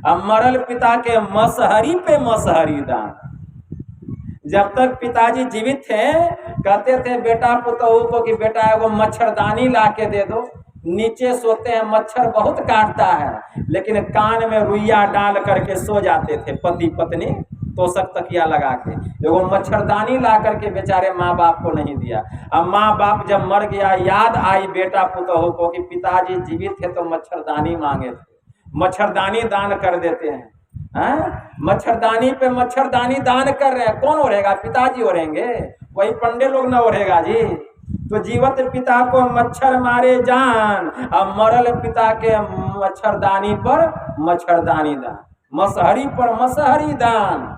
अब मरल पिता के मसहरी पे मसहरी दान। जब तक पिताजी जीवित थे कहते थे बेटा पुतहू को कि बेटा एगो मच्छरदानी ला के दे दो। नीचे सोते हैं, मच्छर बहुत काटता है, लेकिन कान में रुइया डाल करके सो जाते थे पति पत्नी, तोषक तकिया लगा के। एगो मच्छरदानी ला करके बेचारे माँ बाप को नहीं दिया। अब माँ बाप जब मर गया याद आई बेटा पुतहू को कि पिताजी जीवित थे तो मच्छरदानी मांगे थे, मच्छरदानी दान कर देते हैं। मच्छरदानी पे मच्छरदानी दान कर रहे हैं। कौन ओढ़ेगा? पिताजी ओढ़ेंगे, वही पंडे लोग ना ओढ़ेगा जी। तो जीवत पिता को मच्छर मारे जान, अब मरल पिता के मच्छरदानी पर मच्छरदानी दान, मसहरी पर मसहरी दान।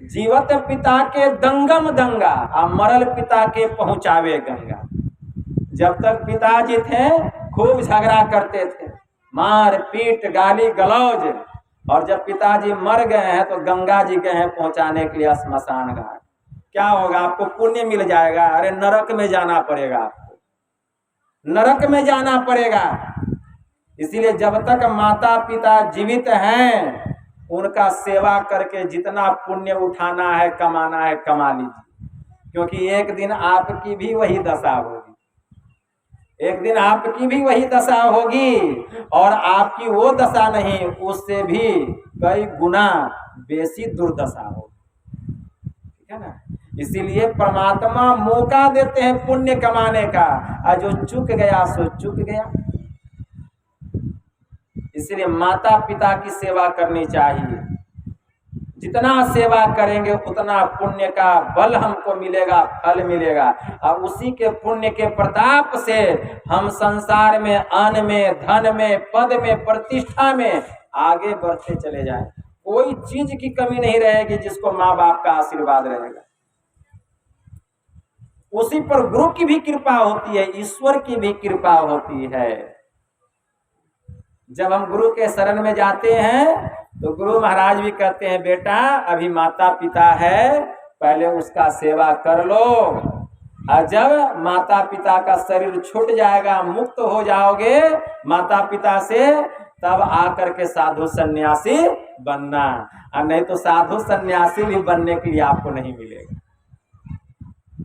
जीवत पिता के दंगम दंगा, अब मरल पिता के पहुंचावे गंगा। जब तक पिताजी थे खूब झगड़ा करते थे, मार पीट गाली गलौज, और जब पिताजी मर गए हैं तो गंगा जी गए हैं पहुंचाने के लिए स्मशान घाट। क्या होगा? आपको पुण्य मिल जाएगा? अरे नरक में जाना पड़ेगा, आपको नरक में जाना पड़ेगा। इसीलिए जब तक माता पिता जीवित हैं उनका सेवा करके जितना पुण्य उठाना है कमाना है कमा लीजिए, क्योंकि एक दिन आपकी भी वही दशा होगी। एक दिन आपकी भी वही दशा होगी, और आपकी वो दशा नहीं, उससे भी कई गुना बेसी दुर्दशा होगी। ठीक है ना? इसीलिए परमात्मा मौका देते हैं पुण्य कमाने का, और जो चूक गया सो चूक गया। इसलिए माता पिता की सेवा करनी चाहिए। जितना सेवा करेंगे उतना पुण्य का बल हमको मिलेगा, फल मिलेगा, और उसी के पुण्य के प्रताप से हम संसार में, अन्न में, धन में, पद में, प्रतिष्ठा में आगे बढ़ते चले जाएं। कोई चीज की कमी नहीं रहेगी जिसको माँ बाप का आशीर्वाद रहेगा। उसी पर गुरु की भी कृपा होती है, ईश्वर की भी कृपा होती है। जब हम गुरु के शरण में जाते हैं तो गुरु महाराज भी कहते हैं बेटा अभी माता पिता है, पहले उसका सेवा कर लो, और जब माता पिता का शरीर छूट जाएगा, मुक्त हो जाओगे माता पिता से, तब आकर के साधु सन्यासी बनना। और नहीं तो साधु सन्यासी भी बनने के लिए आपको नहीं मिलेगा।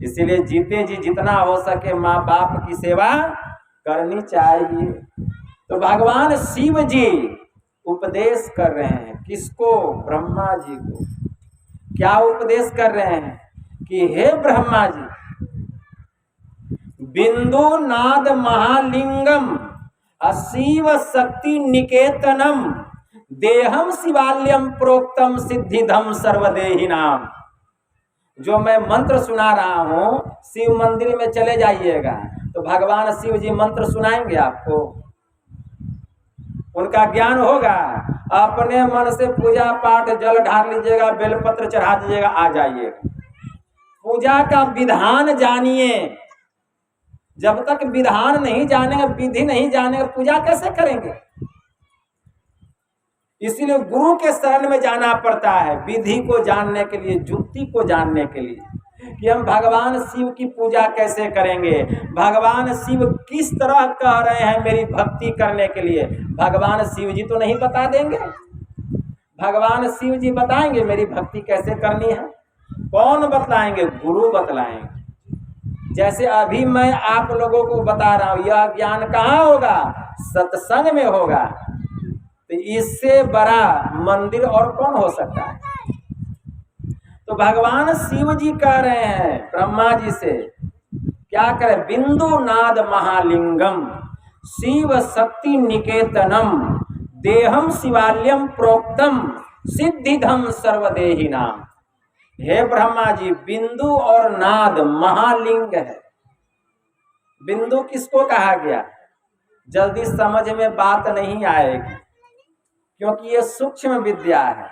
इसीलिए जीते जी जितना हो सके माँ बाप की सेवा करनी चाहिए। तो भगवान शिव जी उपदेश कर रहे हैं किसको? ब्रह्मा जी को। क्या उपदेश कर रहे हैं? कि हे ब्रह्मा जी, बिंदु नाद महालिंगम अशिव शक्ति निकेतनम देहम शिवाल्यम प्रोक्तम सिद्धिधम सर्वदेही नाम। जो मैं मंत्र सुना रहा हूं, शिव मंदिर में चले जाइएगा तो भगवान शिव जी मंत्र सुनाएंगे आपको, उनका ज्ञान होगा। अपने मन से पूजा पाठ जल ढाल लीजिएगा, बेलपत्र चढ़ा दीजिएगा, आ जाइएगा। पूजा का विधान जानिए। जब तक विधान नहीं जानेंगे, विधि नहीं जानेंगे, पूजा कैसे करेंगे? इसीलिए गुरु के शरण में जाना पड़ता है, विधि को जानने के लिए, युक्ति को जानने के लिए, कि हम भगवान शिव की पूजा कैसे करेंगे, भगवान शिव किस तरह कह रहे हैं मेरी भक्ति करने के लिए। भगवान शिव जी तो नहीं बता देंगे, भगवान शिव जी बताएंगे मेरी भक्ति कैसे करनी है। कौन बतलाएंगे? गुरु बतलाएंगे। जैसे अभी मैं आप लोगों को बता रहा हूं, यह ज्ञान कहाँ होगा? सत्संग में होगा। तो इससे बड़ा मंदिर और कौन हो सकता है? तो भगवान शिव जी कह रहे हैं ब्रह्मा जी से, क्या करें? बिंदु नाद महालिंगम शिव शक्ति निकेतनम देहम शिवाल्यम प्रोक्तम सिद्धिधम सर्वदेही नाम। हे ब्रह्मा जी, बिंदु और नाद महालिंग है। बिंदु किसको कहा गया? जल्दी समझ में बात नहीं आएगी, क्योंकि ये सूक्ष्म विद्या है।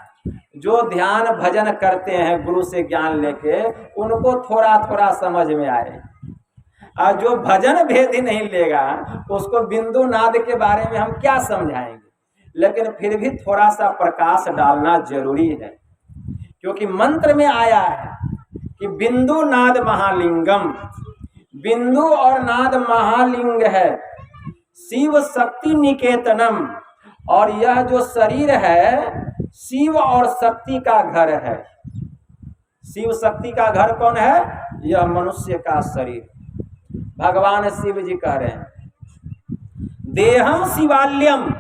जो ध्यान भजन करते हैं गुरु से ज्ञान लेके, उनको थोड़ा थोड़ा समझ में आए, और जो भजन भेद ही नहीं लेगा उसको बिंदु नाद के बारे में हम क्या समझाएंगे। लेकिन फिर भी थोड़ा सा प्रकाश डालना जरूरी है, क्योंकि मंत्र में आया है कि बिंदु नाद महालिंगम। बिंदु और नाद महालिंग है, शिव शक्ति निकेतनम। और यह जो शरीर है शिव और शक्ति का घर है। शिव शक्ति का घर कौन है? यह मनुष्य का शरीर। भगवान शिव जी कह रहे हैं देहम शिवाल्यम,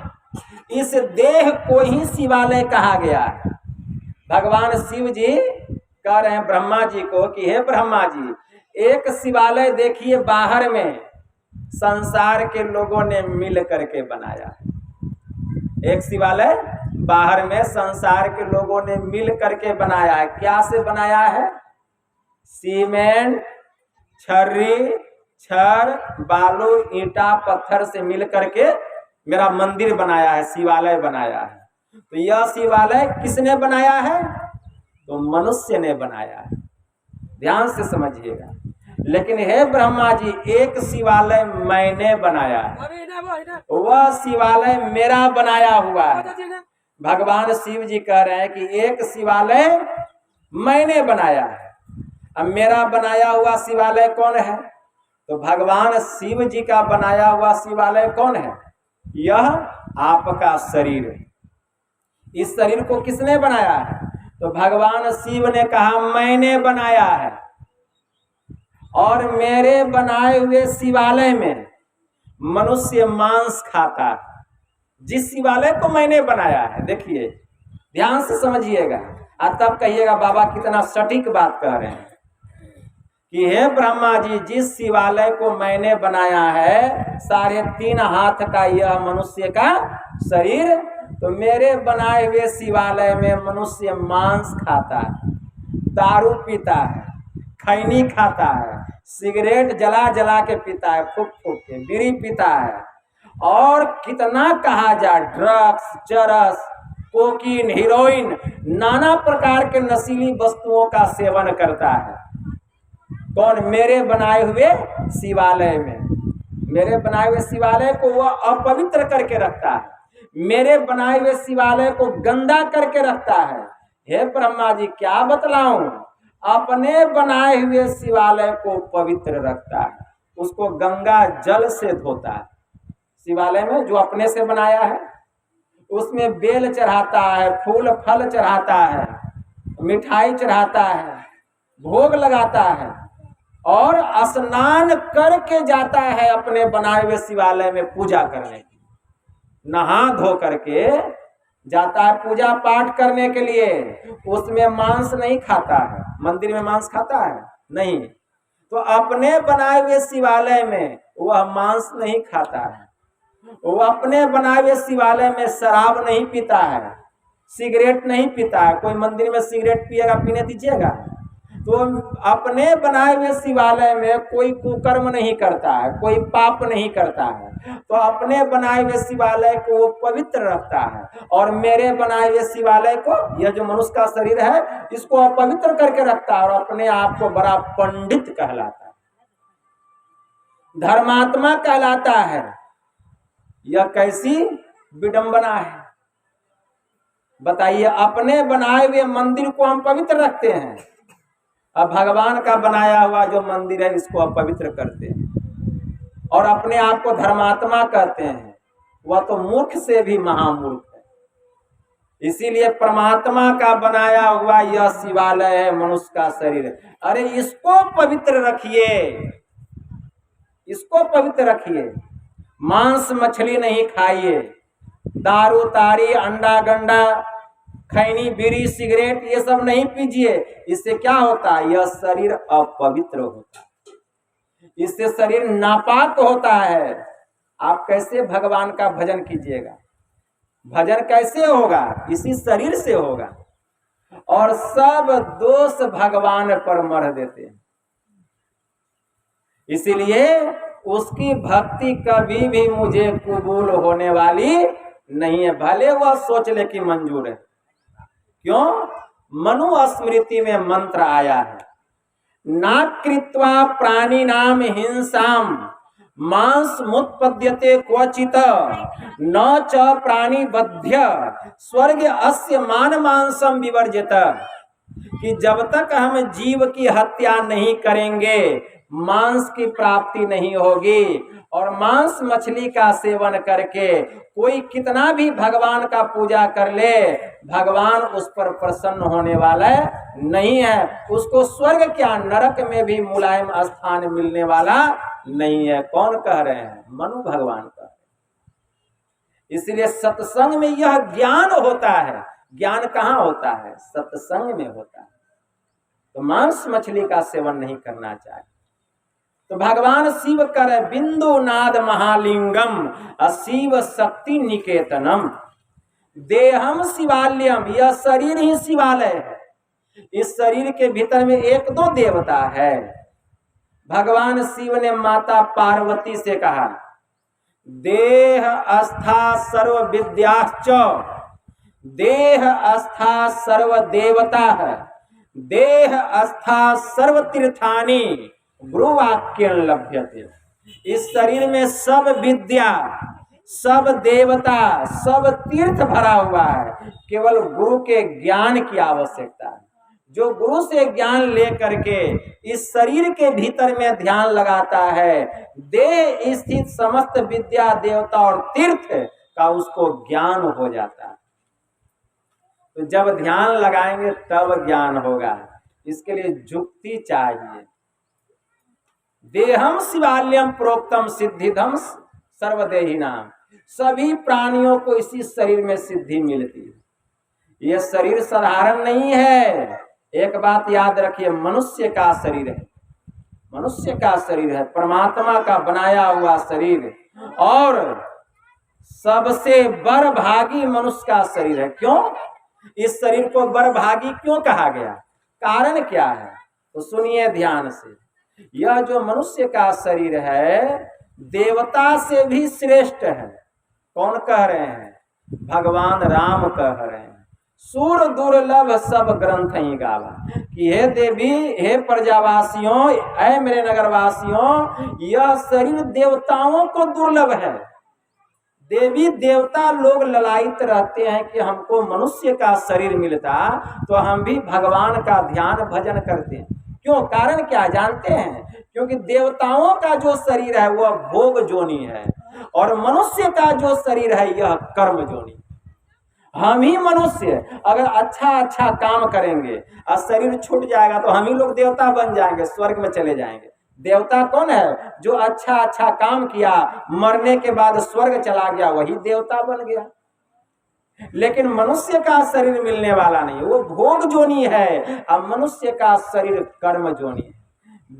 इस देह को ही शिवालय कहा गया है। भगवान शिव जी कह रहे हैं ब्रह्मा जी को कि हे ब्रह्मा जी, एक शिवालय देखिए बाहर में संसार के लोगों ने मिल करके बनाया है। एक शिवालय बाहर में संसार के लोगों ने मिल करके बनाया है। क्या से बनाया है? सीमेंट, छर्री, छड़, बालू, ईंटा, पत्थर से मिल करके मेरा मंदिर बनाया है, शिवालय बनाया है। तो यह शिवालय किसने बनाया है? तो मनुष्य ने बनाया है। ध्यान से समझिएगा। लेकिन हे ब्रह्मा जी, एक शिवालय मैंने बनाया है, वह शिवालय मेरा बनाया हुआ है। भगवान शिव जी कह रहे हैं कि एक शिवालय मैंने बनाया है। अब मेरा बनाया हुआ शिवालय कौन है? तो भगवान शिव जी का बनाया हुआ शिवालय कौन है? यह आपका शरीर है। इस शरीर को किसने बनाया है? तो भगवान शिव ने कहा मैंने बनाया है। और मेरे बनाए हुए शिवालय में मनुष्य मांस खाता है। जिस शिवालय को मैंने बनाया है, देखिए ध्यान से समझिएगा, और तब कहिएगा बाबा कितना सटीक बात कह रहे हैं कि हे ब्रह्मा जी, जिस शिवालय को मैंने बनाया है 3.5 हाथ का यह मनुष्य का शरीर, तो मेरे बनाए हुए शिवालय में मनुष्य मांस खाता है, दारू पीता है, खैनी खाता है, सिगरेट जला जला के पीता है, फूक फूक के बीड़ी पीता है, और कितना कहा जाए ड्रग्स, चरस, कोकीन, हीरोइन, नाना प्रकार के नशीली वस्तुओं का सेवन करता है। कौन? मेरे बनाए हुए शिवालय में। मेरे बनाए हुए शिवालय को वह अपवित्र करके रखता है, मेरे बनाए हुए शिवालय को गंदा करके रखता है। हे ब्रह्मा जी, क्या बतलाऊं? अपने बनाए हुए शिवालय को पवित्र रखता है, उसको गंगा जल से धोता है। शिवालय में जो अपने से बनाया है उसमें बेल चढ़ाता है, फूल फल चढ़ाता है, मिठाई चढ़ाता है, भोग लगाता है, और स्नान करके जाता है अपने बनाए हुए शिवालय में पूजा करने के लिए। नहा धो करके जाता है पूजा पाठ करने के लिए। उसमें मांस नहीं खाता है। मंदिर में मांस खाता है? नहीं। तो अपने बनाए हुए शिवालय में वह मांस नहीं खाता है। वो अपने बनाए हुए शिवालय में शराब नहीं पीता है, सिगरेट नहीं पीता है। कोई मंदिर में सिगरेट पिएगा, पीने दीजिएगा? तो अपने बनाए हुए शिवालय में कोई कुकर्म नहीं करता है, कोई पाप नहीं करता है, तो अपने बनाए हुए शिवालय को वो पवित्र रखता है। और मेरे बनाए हुए शिवालय को, यह जो मनुष्य का शरीर है, इसको अपवित्र करके रखता है और अपने आप को बड़ा पंडित कहलाता है, धर्मात्मा कहलाता है। यह कैसी विडंबना है बताइए। अपने बनाए हुए मंदिर को हम पवित्र रखते हैं, अब भगवान का बनाया हुआ जो मंदिर है इसको अपवित्र करते हैं और अपने आप को धर्मात्मा कहते हैं। वह तो मूर्ख से भी महामूर्ख है। इसीलिए परमात्मा का बनाया हुआ यह शिवालय है, मनुष्य का शरीर है। अरे इसको पवित्र रखिए, इसको पवित्र रखिए। मांस मछली नहीं खाइए, दारू तारी अंडा गंडा खैनी बीड़ी सिगरेट ये सब नहीं पीजिए। इससे क्या होता है? यह शरीर अपवित्र होता है, इससे शरीर नापाक होता है। आप कैसे भगवान का भजन कीजिएगा? भजन कैसे होगा? इसी शरीर से होगा। और सब दोष भगवान पर मर देते हैं। इसीलिए उसकी भक्ति कभी भी मुझे कबूल होने वाली नहीं है, भले वह सोच ले कि मंजूर है। क्यों? मनु स्मृति में मंत्र आया है, ना कृत्वा प्राणी नाम हिंसाम मांस मुत्पद्यते क्वचित न च प्राणी बध्य स्वर्ग अस्य मान मांसम विवर्जित। कि जब तक हम जीव की हत्या नहीं करेंगे मांस की प्राप्ति नहीं होगी। और मांस मछली का सेवन करके कोई कितना भी भगवान का पूजा कर ले, भगवान उस पर प्रसन्न होने वाला नहीं है। उसको स्वर्ग क्या नरक में भी मुलायम स्थान मिलने वाला नहीं है। कौन कह रहे हैं? मनु भगवान कह रहे हैं। इसलिए सत्संग में यह ज्ञान होता है। ज्ञान कहाँ होता है? सत्संग में होता है। तो मांस मछली का सेवन नहीं करना चाहिए। तो भगवान शिव करे बिंदु नाद महालिंगम अशिव शक्ति निकेतनम देहम शिवालयम। यह शरीर ही शिवालय है। इस शरीर के भीतर में एक दो देवता है। भगवान शिव ने माता पार्वती से कहा, देह अस्था सर्व विद्याश्च देह अस्था सर्व देवता है देह अस्था सर्व तीर्थानी गुरुवाक्य लभ्यते। इस शरीर में सब विद्या सब देवता सब तीर्थ भरा हुआ है। केवल गुरु के ज्ञान की आवश्यकता है। जो गुरु से ज्ञान लेकर के इस शरीर के भीतर में ध्यान लगाता है, देह स्थित समस्त विद्या देवता और तीर्थ का उसको ज्ञान हो जाता है। तो जब ध्यान लगाएंगे तब ज्ञान होगा। इसके लिए जुक्ति चाहिए। देहम शिवालयम प्रोक्तम सिद्धिधम सर्वदेही नाम। सभी प्राणियों को इसी शरीर में सिद्धि मिलती है। यह शरीर साधारण नहीं है। एक बात याद रखिए, मनुष्य का शरीर है, मनुष्य का शरीर है, परमात्मा का बनाया हुआ शरीर। और सबसे बड़भागी मनुष्य का शरीर है। क्यों? इस शरीर को बड़भागी क्यों कहा गया? कारण क्या है? तो सुनिए ध्यान से। यह जो मनुष्य का शरीर है देवता से भी श्रेष्ठ है। कौन कह रहे हैं? भगवान राम कह रहे हैं। सूर दुर्लभ सब ग्रंथ ही गावा। कि हे देवी, हे प्रजावासियों, ऐ मेरे नगरवासियों, यह शरीर देवताओं को दुर्लभ है। देवी देवता लोग ललायित रहते हैं कि हमको मनुष्य का शरीर मिलता तो हम भी भगवान का ध्यान भजन करते हैं। क्यों? कारण क्या जानते हैं? क्योंकि देवताओं का जो शरीर है वह भोग जोनी है और मनुष्य का जो शरीर है यह कर्म जोनी। हम ही मनुष्य अगर अच्छा काम करेंगे और शरीर छूट जाएगा तो हम ही लोग देवता बन जाएंगे, स्वर्ग में चले जाएंगे। देवता कौन है? जो अच्छा काम किया, मरने के बाद स्वर्ग चला गया, वही देवता बन गया। लेकिन मनुष्य का शरीर मिलने वाला नहीं, वो भोग जोनी है। अब मनुष्य का शरीर कर्म जोनी है।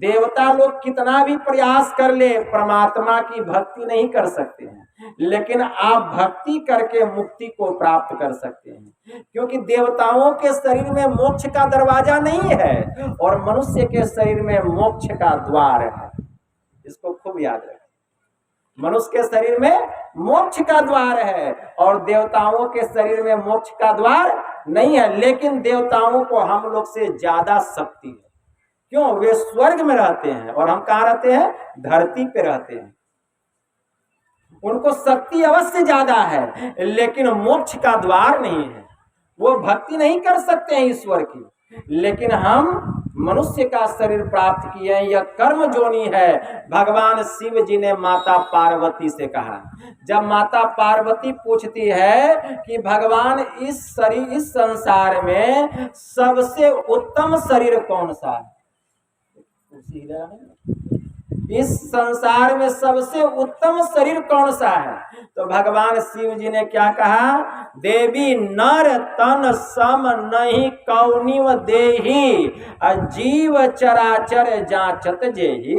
देवता लोग कितना भी प्रयास कर ले परमात्मा की भक्ति नहीं कर सकते हैं, लेकिन आप भक्ति करके मुक्ति को प्राप्त कर सकते हैं, क्योंकि देवताओं के शरीर में मोक्ष का दरवाजा नहीं है और मनुष्य के शरीर में मोक्ष का द्वार है। इसको खूब याद रखें, मनुष्य के शरीर में मोक्ष का द्वार है और देवताओं के शरीर में मोक्ष का द्वार नहीं है, लेकिन देवताओं को हम लोग से ज्यादा शक्ति है। क्यों? वे स्वर्ग में रहते हैं और हम कहाँ रहते हैं? धरती पे रहते हैं। उनको शक्ति अवश्य ज्यादा है, लेकिन मोक्ष का द्वार नहीं है। वो भक्ति नहीं कर सकते हैं ईश्वर की, लेकिन हम मनुष्य का शरीर प्राप्त किए हैं। यह कर्म जोनी है। भगवान शिव जी ने माता पार्वती से कहा, जब माता पार्वती पूछती है कि भगवान इस संसार में सबसे उत्तम शरीर कौन सा है, इस संसार में सबसे उत्तम शरीर कौन सा है, तो भगवान शिव जी ने क्या कहा? देवी नर तन सम नहीं कौनिव देही अजीव चराचर जांचत जेही।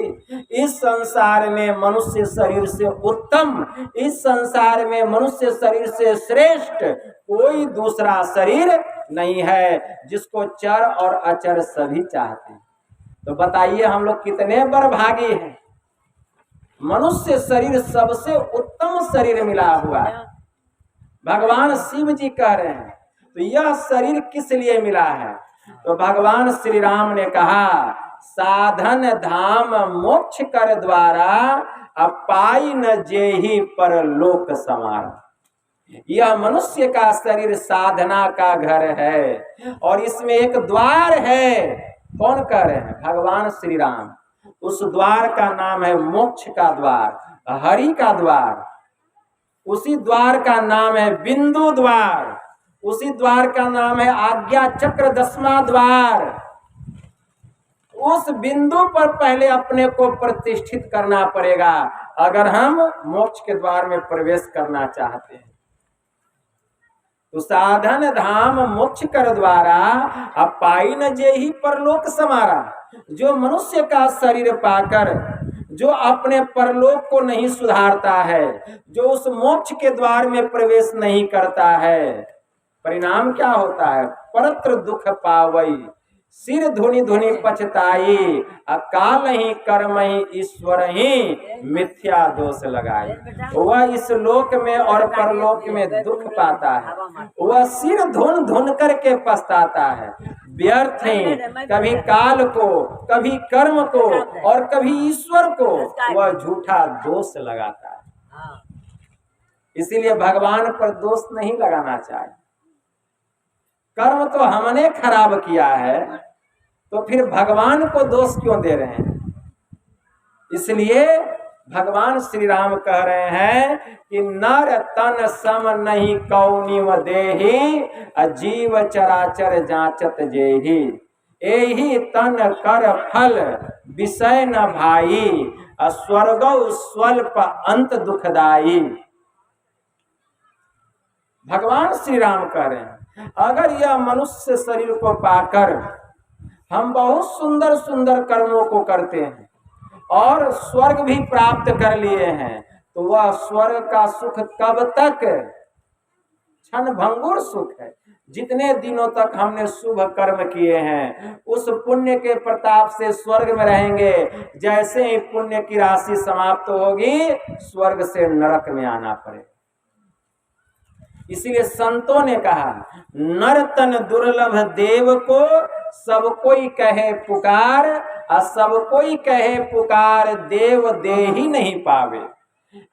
इस संसार में मनुष्य शरीर से उत्तम, इस संसार में मनुष्य शरीर से श्रेष्ठ कोई दूसरा शरीर नहीं है, जिसको चर और अचर सभी चाहते हैं। तो बताइए हम लोग कितने बड़भागी हैं, मनुष्य शरीर सबसे उत्तम शरीर मिला हुआ है। भगवान शिव जी कह रहे हैं तो यह शरीर किस लिए मिला है? तो भगवान श्री राम ने कहा, साधन धाम मोक्ष कर द्वारा अपाई न जेहि पर लोक समारा। यह मनुष्य का शरीर साधना का घर है और इसमें एक द्वार है। कौन कह रहे हैं? भगवान श्री राम। उस द्वार का नाम है मोक्ष का द्वार, हरि का द्वार। उसी द्वार का नाम है बिंदु द्वार, उसी द्वार का नाम है आज्ञा चक्र 10वां द्वार। उस बिंदु पर पहले अपने को प्रतिष्ठित करना पड़ेगा अगर हम मोक्ष के द्वार में प्रवेश करना चाहते हैं। तो साधन धाम मोक्ष कर द्वारा अपाई न जेहि परलोक समारा। जो मनुष्य का शरीर पाकर जो अपने परलोक को नहीं सुधारता है, जो उस मोक्ष के द्वार में प्रवेश नहीं करता है, परिणाम क्या होता है? परत्र दुख पावई सिर धुनि धुनि पछताई अकाल ही कर्म ही ईश्वर ही मिथ्या दोष लगाए। वह इस लोक में और परलोक में दुख पाता है, वह सिर धुन धुन करके पछताता है। व्यर्थ ही कभी काल को, कभी कर्म को और कभी ईश्वर को वह झूठा दोष लगाता है। इसीलिए भगवान पर दोष नहीं लगाना चाहिए। कर्म तो हमने खराब किया है, तो फिर भगवान को दोष क्यों दे रहे हैं? इसलिए भगवान श्री राम कह रहे हैं कि नर तन सम नहीं कौनिव देहि अजीव चराचर जांचत जेहि। एहि तन कर फल विषय न भाई स्वर्गौ स्वल्प अंत दुखदाई। भगवान श्री राम कह रहे हैं, अगर यह मनुष्य शरीर को पाकर हम बहुत सुंदर सुंदर कर्मों को करते हैं और स्वर्ग भी प्राप्त कर लिए हैं, तो वह स्वर्ग का सुख कब तक? क्षण भंगुर सुख है। जितने दिनों तक हमने शुभ कर्म किए हैं उस पुण्य के प्रताप से स्वर्ग में रहेंगे। जैसे ही पुण्य की राशि समाप्त होगी स्वर्ग से नरक में आना पड़ेगा। इसीलिए संतों ने कहा, नरतन दुर्लभ देव को सब कोई कहे पुकार, और सब कोई कहे पुकार देव दे ही नहीं पावे।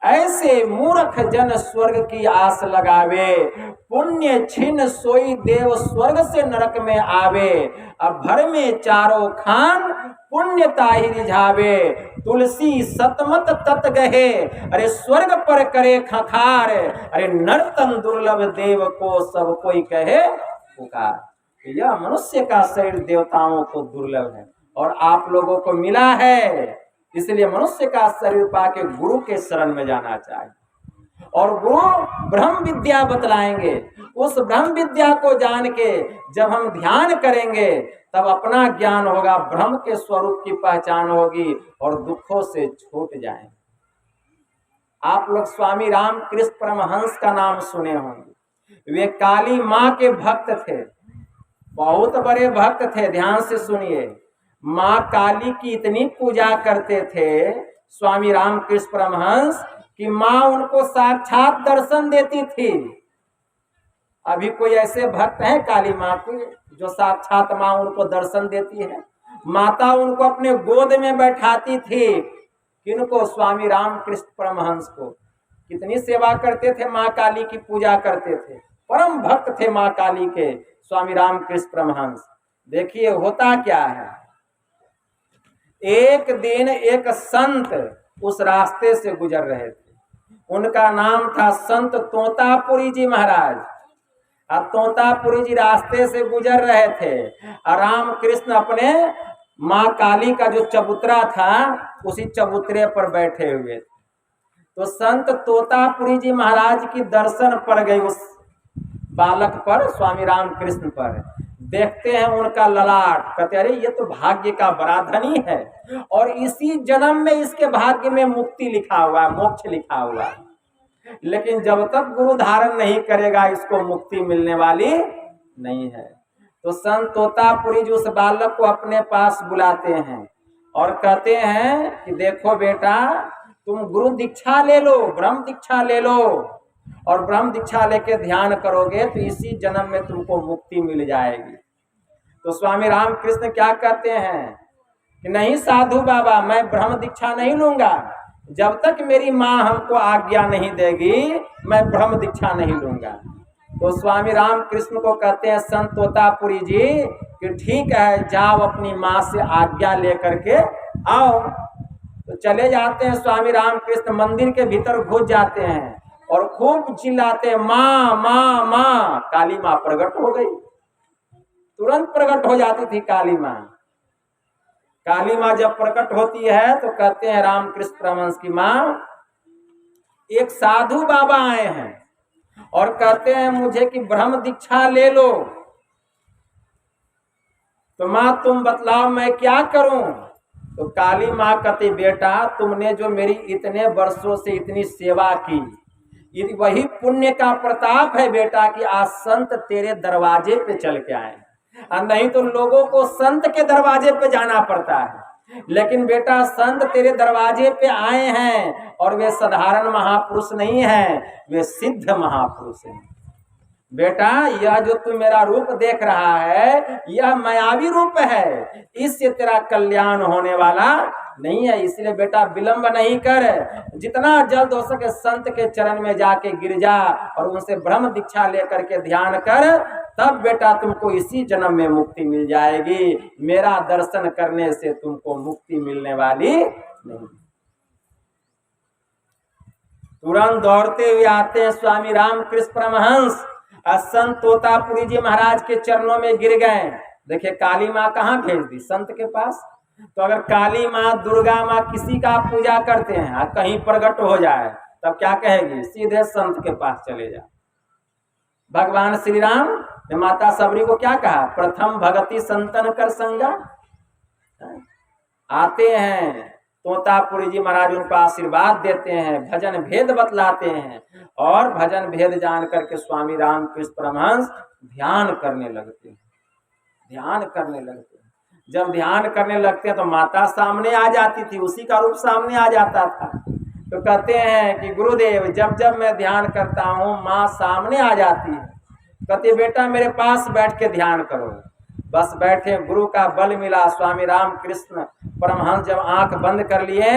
ऐसे मूर्ख जन स्वर्ग की आस लगावे, पुण्य छिन सोई देव स्वर्ग से नरक में आवे। अब भर में चारों खान पुण्य ताहि रिझावे, तुलसी सतमत तत गहे अरे स्वर्ग पर करे खखार। अरे नर्तन दुर्लभ देव को सब कोई कहे पुकार। यह मनुष्य का शरीर देवताओं को दुर्लभ है और आप लोगों को मिला है, इसलिए मनुष्य का शरीर पाके गुरु के शरण में जाना चाहिए। और गुरु ब्रह्म विद्या बतलाएंगे। उस ब्रह्म विद्या को जान के जब हम ध्यान करेंगे तब अपना ज्ञान होगा, ब्रह्म के स्वरूप की पहचान होगी और दुखों से छूट जाएंगे। आप लोग स्वामी रामकृष्ण परमहंस का नाम सुने होंगे। वे काली माँ के भक्त थे, बहुत बड़े भक्त थे। ध्यान से सुनिए, माँ काली की इतनी पूजा करते थे स्वामी रामकृष्ण परमहंस कि माँ उनको साक्षात दर्शन देती थी। अभी कोई ऐसे भक्त हैं काली माँ के जो साक्षात माँ उनको दर्शन देती है? माता उनको अपने गोद में बैठाती थी। किनको? स्वामी रामकृष्ण परमहंस को। कितनी सेवा करते थे, माँ काली की पूजा करते थे, परम भक्त थे माँ काली के स्वामी रामकृष्ण परमहंस। देखिए होता क्या है, एक दिन एक संत उस रास्ते से गुजर रहे थे। उनका नाम था संत तोतापुरी जी महाराज। अब तोतापुरी जी रास्ते से गुजर रहे थे, रामकृष्ण अपने माँ काली का जो चबूतरा था उसी चबूतरे पर बैठे हुए थे। तो संत तोतापुरी जी महाराज की दर्शन पड़ गई उस बालक पर, स्वामी रामकृष्ण पर। देखते हैं उनका ललाट, कहते अरे ये तो भाग्य का बड़ा धनी है और इसी जन्म में इसके भाग्य में मुक्ति लिखा हुआ है, मोक्ष लिखा हुआ है। लेकिन जब तक गुरु धारण नहीं करेगा इसको मुक्ति मिलने वाली नहीं है। तो संत तोतापुरी जी उस बालक को अपने पास बुलाते हैं और कहते हैं कि देखो बेटा, तुम गुरु दीक्षा ले लो, ब्रह्म दीक्षा ले लो, और ब्रह्म दीक्षा लेके ध्यान करोगे तो इसी जन्म में तुमको मुक्ति मिल जाएगी। तो स्वामी रामकृष्ण क्या कहते हैं कि नहीं साधु बाबा, मैं ब्रह्म दीक्षा नहीं लूंगा, जब तक मेरी माँ हमको आज्ञा नहीं देगी मैं ब्रह्म दीक्षा नहीं लूंगा। तो स्वामी रामकृष्ण को कहते हैं संत तोतापुरी जी कि ठीक है, जाओ अपनी माँ से आज्ञा लेकर के आओ। तो चले जाते हैं स्वामी रामकृष्ण, मंदिर के भीतर घुस जाते हैं और खूब चिल्लाते हैं माँ माँ माँ। काली माँ प्रकट हो गई, तुरंत प्रकट हो जाती थी काली माँ। काली माँ जब प्रकट होती है तो कहते हैं रामकृष्ण परमहंस की माँ, एक साधु बाबा आए हैं और कहते हैं मुझे कि ब्रह्म दीक्षा ले लो। तो माँ तुम बतलाओ मैं क्या करूं? तो काली माँ कहती बेटा, तुमने जो मेरी इतने वर्षों से इतनी सेवा की, वही पुण्य का प्रताप है बेटा कि आज संत तेरे दरवाजे पे चल के आए। नहीं तो लोगों को संत के दरवाजे पे जाना पड़ता है, लेकिन बेटा संत तेरे दरवाजे पे आए हैं और वे साधारण महापुरुष नहीं हैं, वे सिद्ध महापुरुष हैं। बेटा यह जो तू मेरा रूप देख रहा है यह मायावी रूप है, इससे तेरा कल्याण होने वाला नहीं है। इसलिए बेटा विलंब नहीं कर, जितना जल्द हो सके संत के चरण में जाके गिर जा और उनसे ब्रह्म दीक्षा लेकर के ध्यान कर, तब बेटा तुमको इसी जन्म में मुक्ति मिल जाएगी। मेरा दर्शन करने से तुमको मुक्ति मिलने वाली नहीं। तुरंत दौड़ते हुए आते हैं स्वामी रामकृष्ण परमहंस, संत तोतापुरी जी महाराज के चरणों में गिर गए। देखिए काली माँ कहाँ भेज दी? संत के पास। तो अगर काली माँ दुर्गा माँ किसी का पूजा करते हैं और कहीं प्रकट हो जाए तब क्या कहेगी? सीधे संत के पास चले जा। भगवान श्री राम ने माता सबरी को क्या कहा? प्रथम भगति संतन कर संगा। आते हैं तोतापुरी जी महाराज, उनको आशीर्वाद देते हैं, भजन भेद बतलाते हैं और भजन भेद जान करके स्वामी रामकृष्ण परमहंस ध्यान करने लगते हैं। ध्यान करने लगते हैं, जब ध्यान करने लगते हैं तो माता सामने आ जाती थी, उसी का रूप सामने आ जाता था। तो कहते हैं कि गुरुदेव जब जब मैं ध्यान करता हूँ माँ सामने आ जाती है। कहते बेटा मेरे पास बैठ के ध्यान करो। बस बैठे, गुरु का बल मिला। स्वामी रामकृष्ण परमहंस जब आंख बंद कर लिए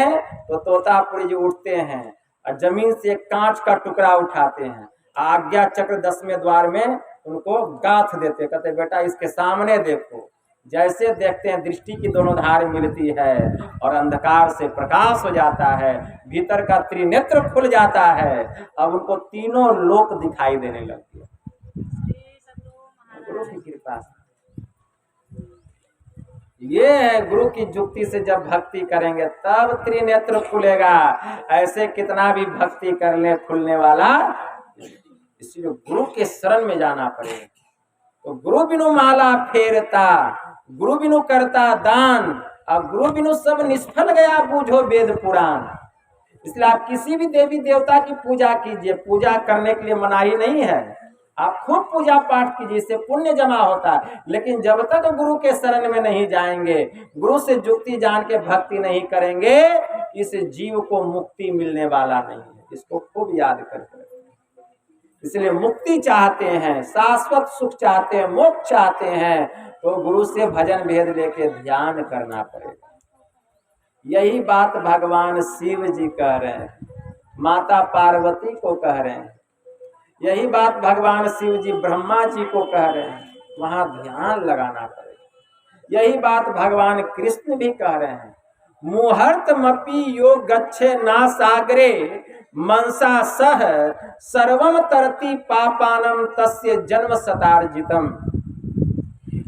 तो तोतापुरी जी उठते हैं और जमीन से एक कांच का टुकड़ा उठाते हैं, आज्ञा चक्र 10वें द्वार में उनको गाथ देते। कहते बेटा इसके सामने देखो। जैसे देखते हैं दृष्टि की दोनों धार मिलती है और अंधकार से प्रकाश हो जाता है, भीतर का त्रिनेत्र खुल जाता है। अब उनको तीनों लोक दिखाई देने लगती है गुरु की कृपा से। ये है गुरु की जुक्ति से जब भक्ति करेंगे तब त्रिनेत्र खुलेगा। ऐसे कितना भी भक्ति कर ले खुलने वाला, इसलिए गुरु के शरण में जाना पड़ेगा। तो गुरु बिनु माला फेरता, गुरु बिनु करता दान, और गुरु बिनु सब निष्फल गया बूझो वेद पुराण। इसलिए आप किसी भी देवी देवता की पूजा कीजिए, पूजा करने के लिए मनाही नहीं है, आप खूब पूजा पाठ कीजिए, इससे पुण्य जमा होता है। लेकिन जब तक गुरु के शरण में नहीं जाएंगे, गुरु से जुक्ति जान के भक्ति नहीं करेंगे, इस जीव को मुक्ति मिलने वाला नहीं है। इसको खूब याद करके रखें। इसलिए मुक्ति चाहते हैं, शाश्वत सुख चाहते हैं, मोक्ष चाहते हैं, तो गुरु से भजन भेद लेके ध्यान करना पड़ेगा। यही बात भगवान शिव जी कह रहे हैं, माता पार्वती को कह रहे हैं, यही बात भगवान शिव जी ब्रह्मा जी को कह रहे हैं, वहां ध्यान लगाना पड़ेगा। यही बात भगवान कृष्ण भी कह रहे हैं, मुहूर्तमपि यो गच्छे ना सागरे मनसा सह सर्वम तरति पापानम तस्य जन्म शतार्जितम।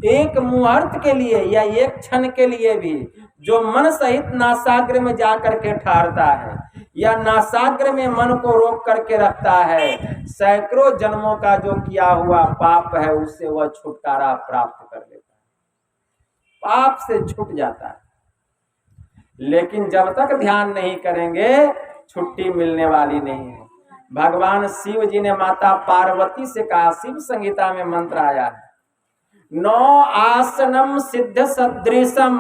एक मुहूर्त के लिए या एक क्षण के लिए भी जो मन सहित नासाग्र में जाकर के ठहरता है या नासाग्र में मन को रोक करके रखता है, सैकड़ों जन्मों का जो किया हुआ पाप है उससे वह छुटकारा प्राप्त कर लेता है, पाप से छूट जाता है। लेकिन जब तक ध्यान नहीं करेंगे छुट्टी मिलने वाली नहीं है। भगवान शिव जी ने माता पार्वती से कहा, शिव संहिता में मंत्र आया है, नौ आसनम सिद्ध सदृशम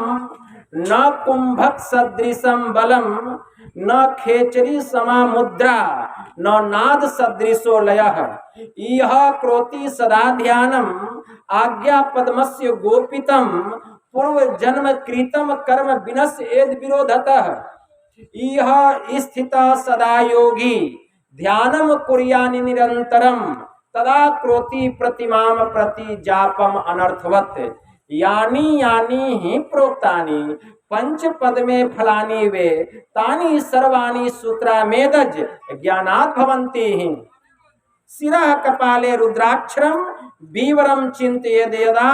न कुंभक सदृशम बलम न खेचरी समा मुद्रा न नाद सदृशो लयः इह क्रोति सदा ध्यानम आज्ञा पद्मस्य गोपितम पूर्व जन्म कृतम कर्म विनश एद विरोधतः इह स्थित सदा योगी ध्यानम कुर्यानि निरंतरम तदा क्रोति प्रतिमाम प्रति जापम अनर्थवत यानी यानी ही प्रोक्तानि पंच पद में फलानी वे तानि सर्वाणि सूत्रा मेदज ज्ञानात् भवन्ति ही शिरः कपाले रुद्राक्षरम बीवरम चिंतयेद यदा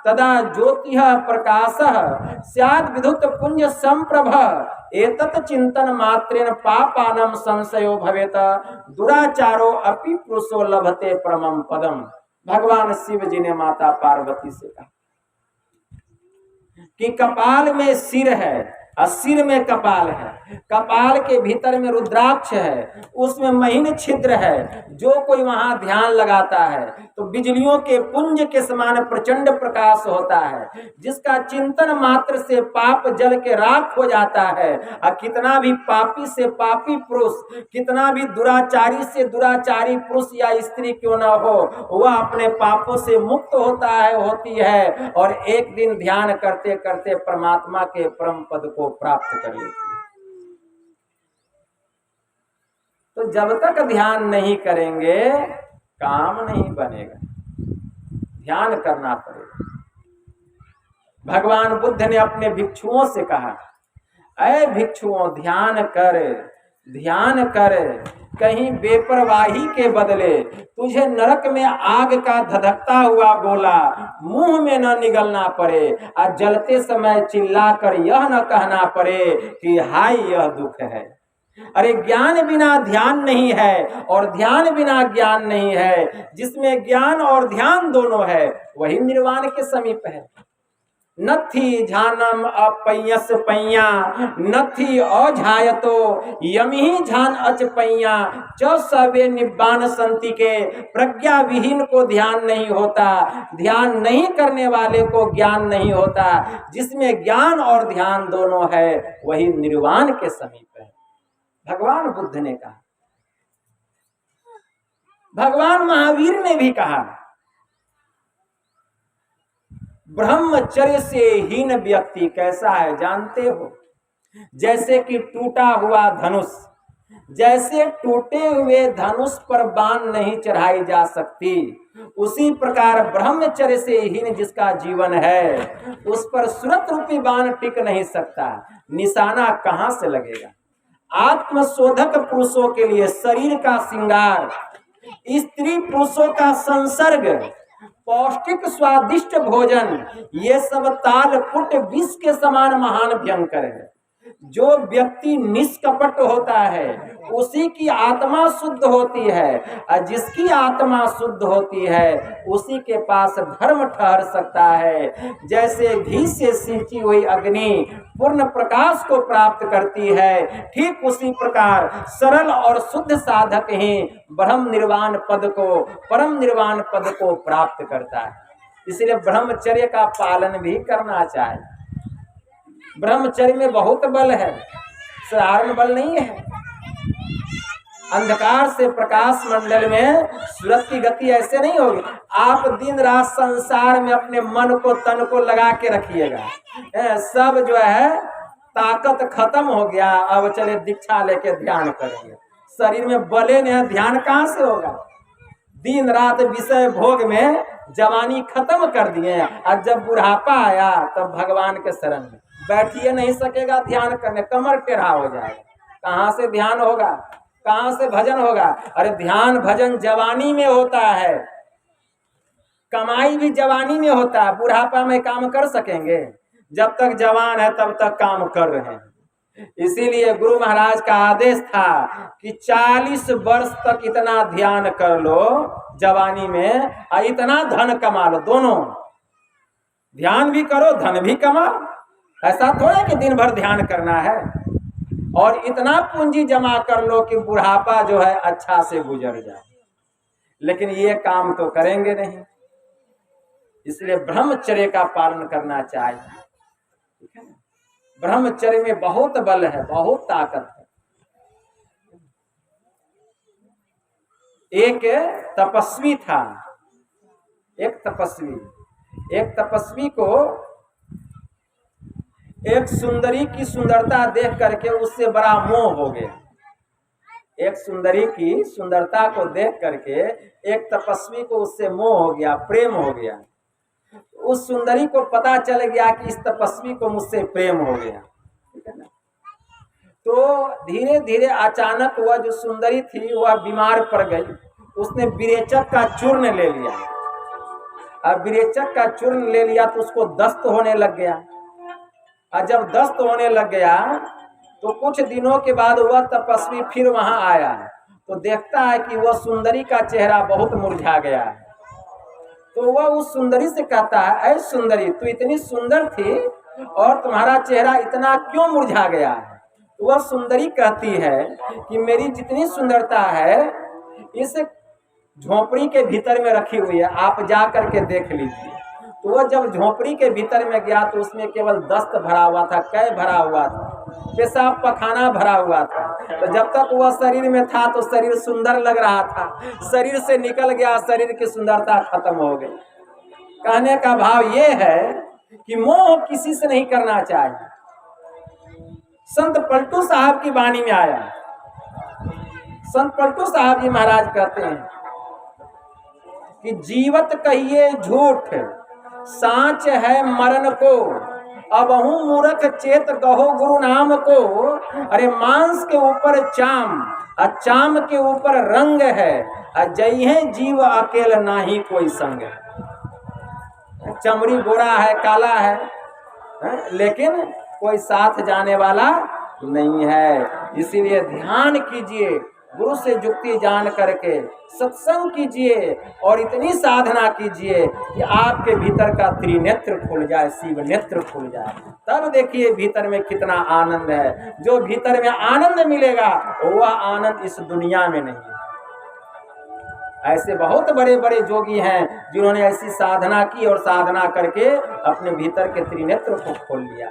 तदा ज्योतिः प्रकाशः स्यात् विद्युत पुंज संप्रभ एतत् चिंतन मात्रेण पापानम संशयो भवेत दुराचारो अपि पुरुषो लभते परमं पदम। भगवान शिव जी ने माता पार्वती से कहा कि कपाल में सिर है और सिर में कपाल है, कपाल के भीतर में रुद्राक्ष है, उसमें महीन छिद्र है। जो कोई वहां ध्यान लगाता है तो बिजलियों के पुंज के समान प्रचंड प्रकाश होता है, जिसका चिंतन मात्र से पाप जल के राख हो जाता है। और कितना भी पापी से पापी पुरुष, कितना भी दुराचारी से दुराचारी पुरुष या स्त्री क्यों न हो, वह अपने पापों से मुक्त होता है, होती है, और एक दिन ध्यान करते करते परमात्मा के परम पद को प्राप्त कर लेती है। तो जब तक ध्यान नहीं करेंगे काम नहीं बनेगा, ध्यान करना पड़ेगा। भगवान बुद्ध ने अपने भिक्षुओं से कहा, अय भिक्षुओं ध्यान कर, ध्यान कर, कहीं बेपरवाही के बदले तुझे नरक में आग का धधकता हुआ गोला मुंह में न निगलना पड़े और जलते समय चिल्लाकर यह न कहना पड़े कि हाय यह दुख है। अरे ज्ञान बिना ध्यान नहीं है और ध्यान बिना ज्ञान नहीं है। जिसमें ज्ञान और ध्यान दोनों है वही निर्वाण के समीप है। नथी झानम अपयस पैया नथी अझायतो यमी झान अच पैया च सबे निब्बान संति के। प्रज्ञा विहीन को ध्यान नहीं होता, ध्यान नहीं करने वाले को ज्ञान नहीं होता। जिसमें ज्ञान और ध्यान दोनों है वही निर्वाण के समीप है। भगवान बुद्ध ने कहा, भगवान महावीर ने भी कहा, ब्रह्मचर्य से हीन व्यक्ति कैसा है जानते हो? जैसे कि टूटा हुआ धनुष, जैसे टूटे हुए धनुष पर बाण नहीं चढ़ाई जा सकती, उसी प्रकार ब्रह्मचर्य से हीन जिसका जीवन है उस पर सुरत रूपी बाण टिक नहीं सकता। निशाना कहां से लगेगा? आत्मशोधक पुरुषों के लिए शरीर का श्रृंगार, स्त्री पुरुषों का संसर्ग, पौष्टिक स्वादिष्ट भोजन, ये सब ताल पुट विष के समान महान भयंकर है। जो व्यक्ति निष्कपट होता है उसी की आत्मा शुद्ध होती है, और जिसकी आत्मा शुद्ध होती है उसी के पास धर्म ठहर सकता है। जैसे घी से सिंची हुई अग्नि पूर्ण प्रकाश को प्राप्त करती है, ठीक उसी प्रकार सरल और शुद्ध साधक ही ब्रह्म निर्वाण पद को, परम निर्वाण पद को प्राप्त करता है। इसलिए ब्रह्मचर्य का पालन भी करना चाहिए। ब्रह्मचर्य में बहुत बल है, साधारण बल नहीं है। अंधकार से प्रकाश मंडल में सूरज की गति ऐसे नहीं होगी। आप दिन रात संसार में अपने मन को तन को लगा के रखिएगा, सब जो है ताकत खत्म हो गया, अब चले दीक्षा लेके ध्यान करेंगे। शरीर में बले नहीं, ध्यान कहाँ से होगा? दिन रात विषय भोग में जवानी खत्म कर दिए, और जब बुढ़ापा आया तब भगवान के शरण में बैठिए नहीं सकेगा ध्यान करने, कमर टेढ़ा हो जाएगा। कहाँ से ध्यान होगा, कहाँ से भजन होगा? अरे ध्यान भजन जवानी में होता है, कमाई भी जवानी में होता है। बुढ़ापा में काम कर सकेंगे? जब तक जवान है तब तक काम कर रहे हैं। इसीलिए गुरु महाराज का आदेश था कि 40 वर्ष तक इतना ध्यान कर लो जवानी में, और इतना धन कमा लो। दोनों ध्यान भी करो, धन भी कमाओ। ऐसा थोड़ा कि दिन भर ध्यान करना है। और इतना पूंजी जमा कर लो कि बुढ़ापा जो है अच्छा से गुजर जाए। लेकिन ये काम तो करेंगे नहीं, इसलिए ब्रह्मचर्य का पालन करना चाहिए। ब्रह्मचर्य में बहुत बल है, बहुत ताकत है। एक तपस्वी था, एक तपस्वी को एक सुंदरी की सुंदरता देख करके उससे बड़ा मोह हो गया। एक सुंदरी की सुंदरता को देख करके एक तपस्वी को उससे मोह हो गया, प्रेम हो गया। उस सुंदरी को पता चल गया कि इस तपस्वी को मुझसे प्रेम हो गया, ठीक है ना। तो धीरे धीरे अचानक वह जो सुंदरी थी वह बीमार पड़ गई। उसने विरेचक का चूर्ण ले लिया, अब विरेचक का चूर्ण ले लिया तो उसको दस्त होने लग गया। और जब दस्त होने लग गया तो कुछ दिनों के बाद वह तपस्वी फिर वहां आया, तो देखता है कि वह सुंदरी का चेहरा बहुत मुरझा गया है। तो वह उस सुंदरी से कहता है, ऐ सुंदरी, तू इतनी सुंदर थी और तुम्हारा चेहरा इतना क्यों मुरझा गया है? तो वह सुंदरी कहती है कि मेरी जितनी सुंदरता है इस झोपड़ी के भीतर में रखी हुई है, आप जा करके देख लीजिए। तो वह जब झोपड़ी के भीतर में गया तो उसमें केवल दस्त भरा हुआ था, कै भरा हुआ था, पेशाब पखाना भरा हुआ था। तो जब तक वह शरीर में था तो शरीर सुंदर लग रहा था, शरीर से निकल गया, शरीर की सुंदरता खत्म हो गई। कहने का भाव ये है कि मोह किसी से नहीं करना चाहिए। संत पलटू साहब की वाणी में आया, संत पलटू साहब जी महाराज कहते हैं कि जीवत कहिए झूठ, सांच है मरण को, अबहू मूर्ख चेत गहो गुरु नाम को। अरे मांस के ऊपर चाम, और चाम के ऊपर रंग है, और जइहे जीव अकेला नाही कोई संग है। चमड़ी गोरा है, काला है, लेकिन कोई साथ जाने वाला नहीं है। इसीलिए ध्यान कीजिए, गुरु से जुक्ति जान करके सत्संग कीजिए और इतनी साधना कीजिए कि आपके भीतर का त्रिनेत्र खुल जाए, शिव नेत्र खुल जाए। तब देखिए भीतर में कितना आनंद है। जो भीतर में आनंद मिलेगा वह आनंद इस दुनिया में नहीं है। ऐसे बहुत बड़े बड़े जोगी हैं जिन्होंने ऐसी साधना की और साधना करके अपने भीतर के त्रिनेत्र को खोल लिया।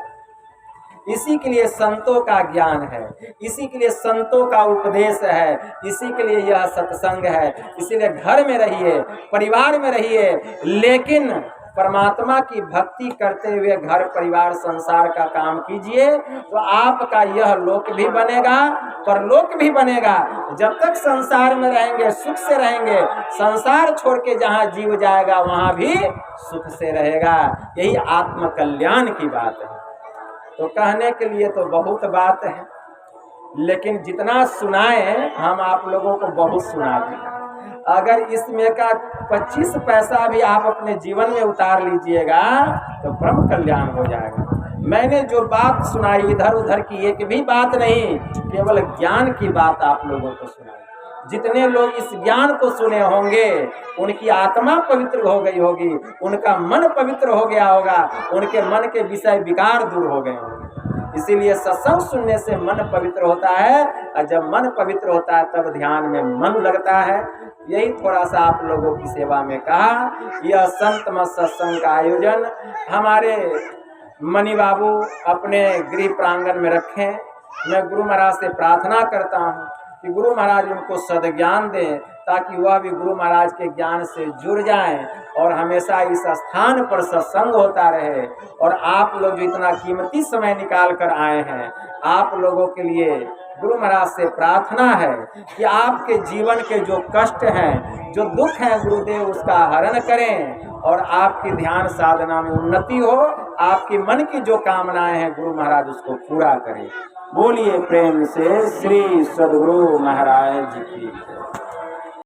इसी के लिए संतों का ज्ञान है, इसी के लिए संतों का उपदेश है, इसी के लिए यह सत्संग है। इसीलिए घर में रहिए, परिवार में रहिए, लेकिन परमात्मा की भक्ति करते हुए घर परिवार संसार का काम कीजिए, तो आपका यह लोक भी बनेगा, परलोक भी बनेगा। जब तक संसार में रहेंगे सुख से रहेंगे, संसार छोड़ के जहाँ जीव जाएगा वहाँ भी सुख से रहेगा। यही आत्म कल्याण की बात है। तो कहने के लिए तो बहुत बात है, लेकिन जितना सुनाए हम आप लोगों को बहुत सुना दें। अगर इसमें का 25 पैसा भी आप अपने जीवन में उतार लीजिएगा तो ब्रह्म कल्याण हो जाएगा। मैंने जो बात सुनाई इधर उधर की एक भी बात नहीं, केवल ज्ञान की बात आप लोगों को सुनाई। जितने लोग इस ज्ञान को सुने होंगे उनकी आत्मा पवित्र हो गई होगी, उनका मन पवित्र हो गया होगा, उनके मन के विषय विकार दूर हो गए होंगे। इसीलिए सत्संग सुनने से मन पवित्र होता है, और जब मन पवित्र होता है तब ध्यान में मन लगता है। यही थोड़ा सा आप लोगों की सेवा में कहा। यह संत मत सत्संग का आयोजन हमारे मणि बाबू अपने गृह प्रांगण में रखें। मैं गुरु महाराज से प्रार्थना करता हूँ कि गुरु महाराज उनको सद्ज्ञान दें, ताकि वह भी गुरु महाराज के ज्ञान से जुड़ जाएं और हमेशा इस स्थान पर सत्संग होता रहे। और आप लोग जो इतना कीमती समय निकाल कर आए हैं, आप लोगों के लिए गुरु महाराज से प्रार्थना है कि आपके जीवन के जो कष्ट हैं, जो दुख हैं, गुरुदेव उसका हरण करें और आपकी ध्यान साधना में उन्नति हो। आपकी मन की जो कामनाएं हैं गुरु महाराज उसको पूरा करें। बोलिए प्रेम से श्री सद्गुरु महाराज जी की।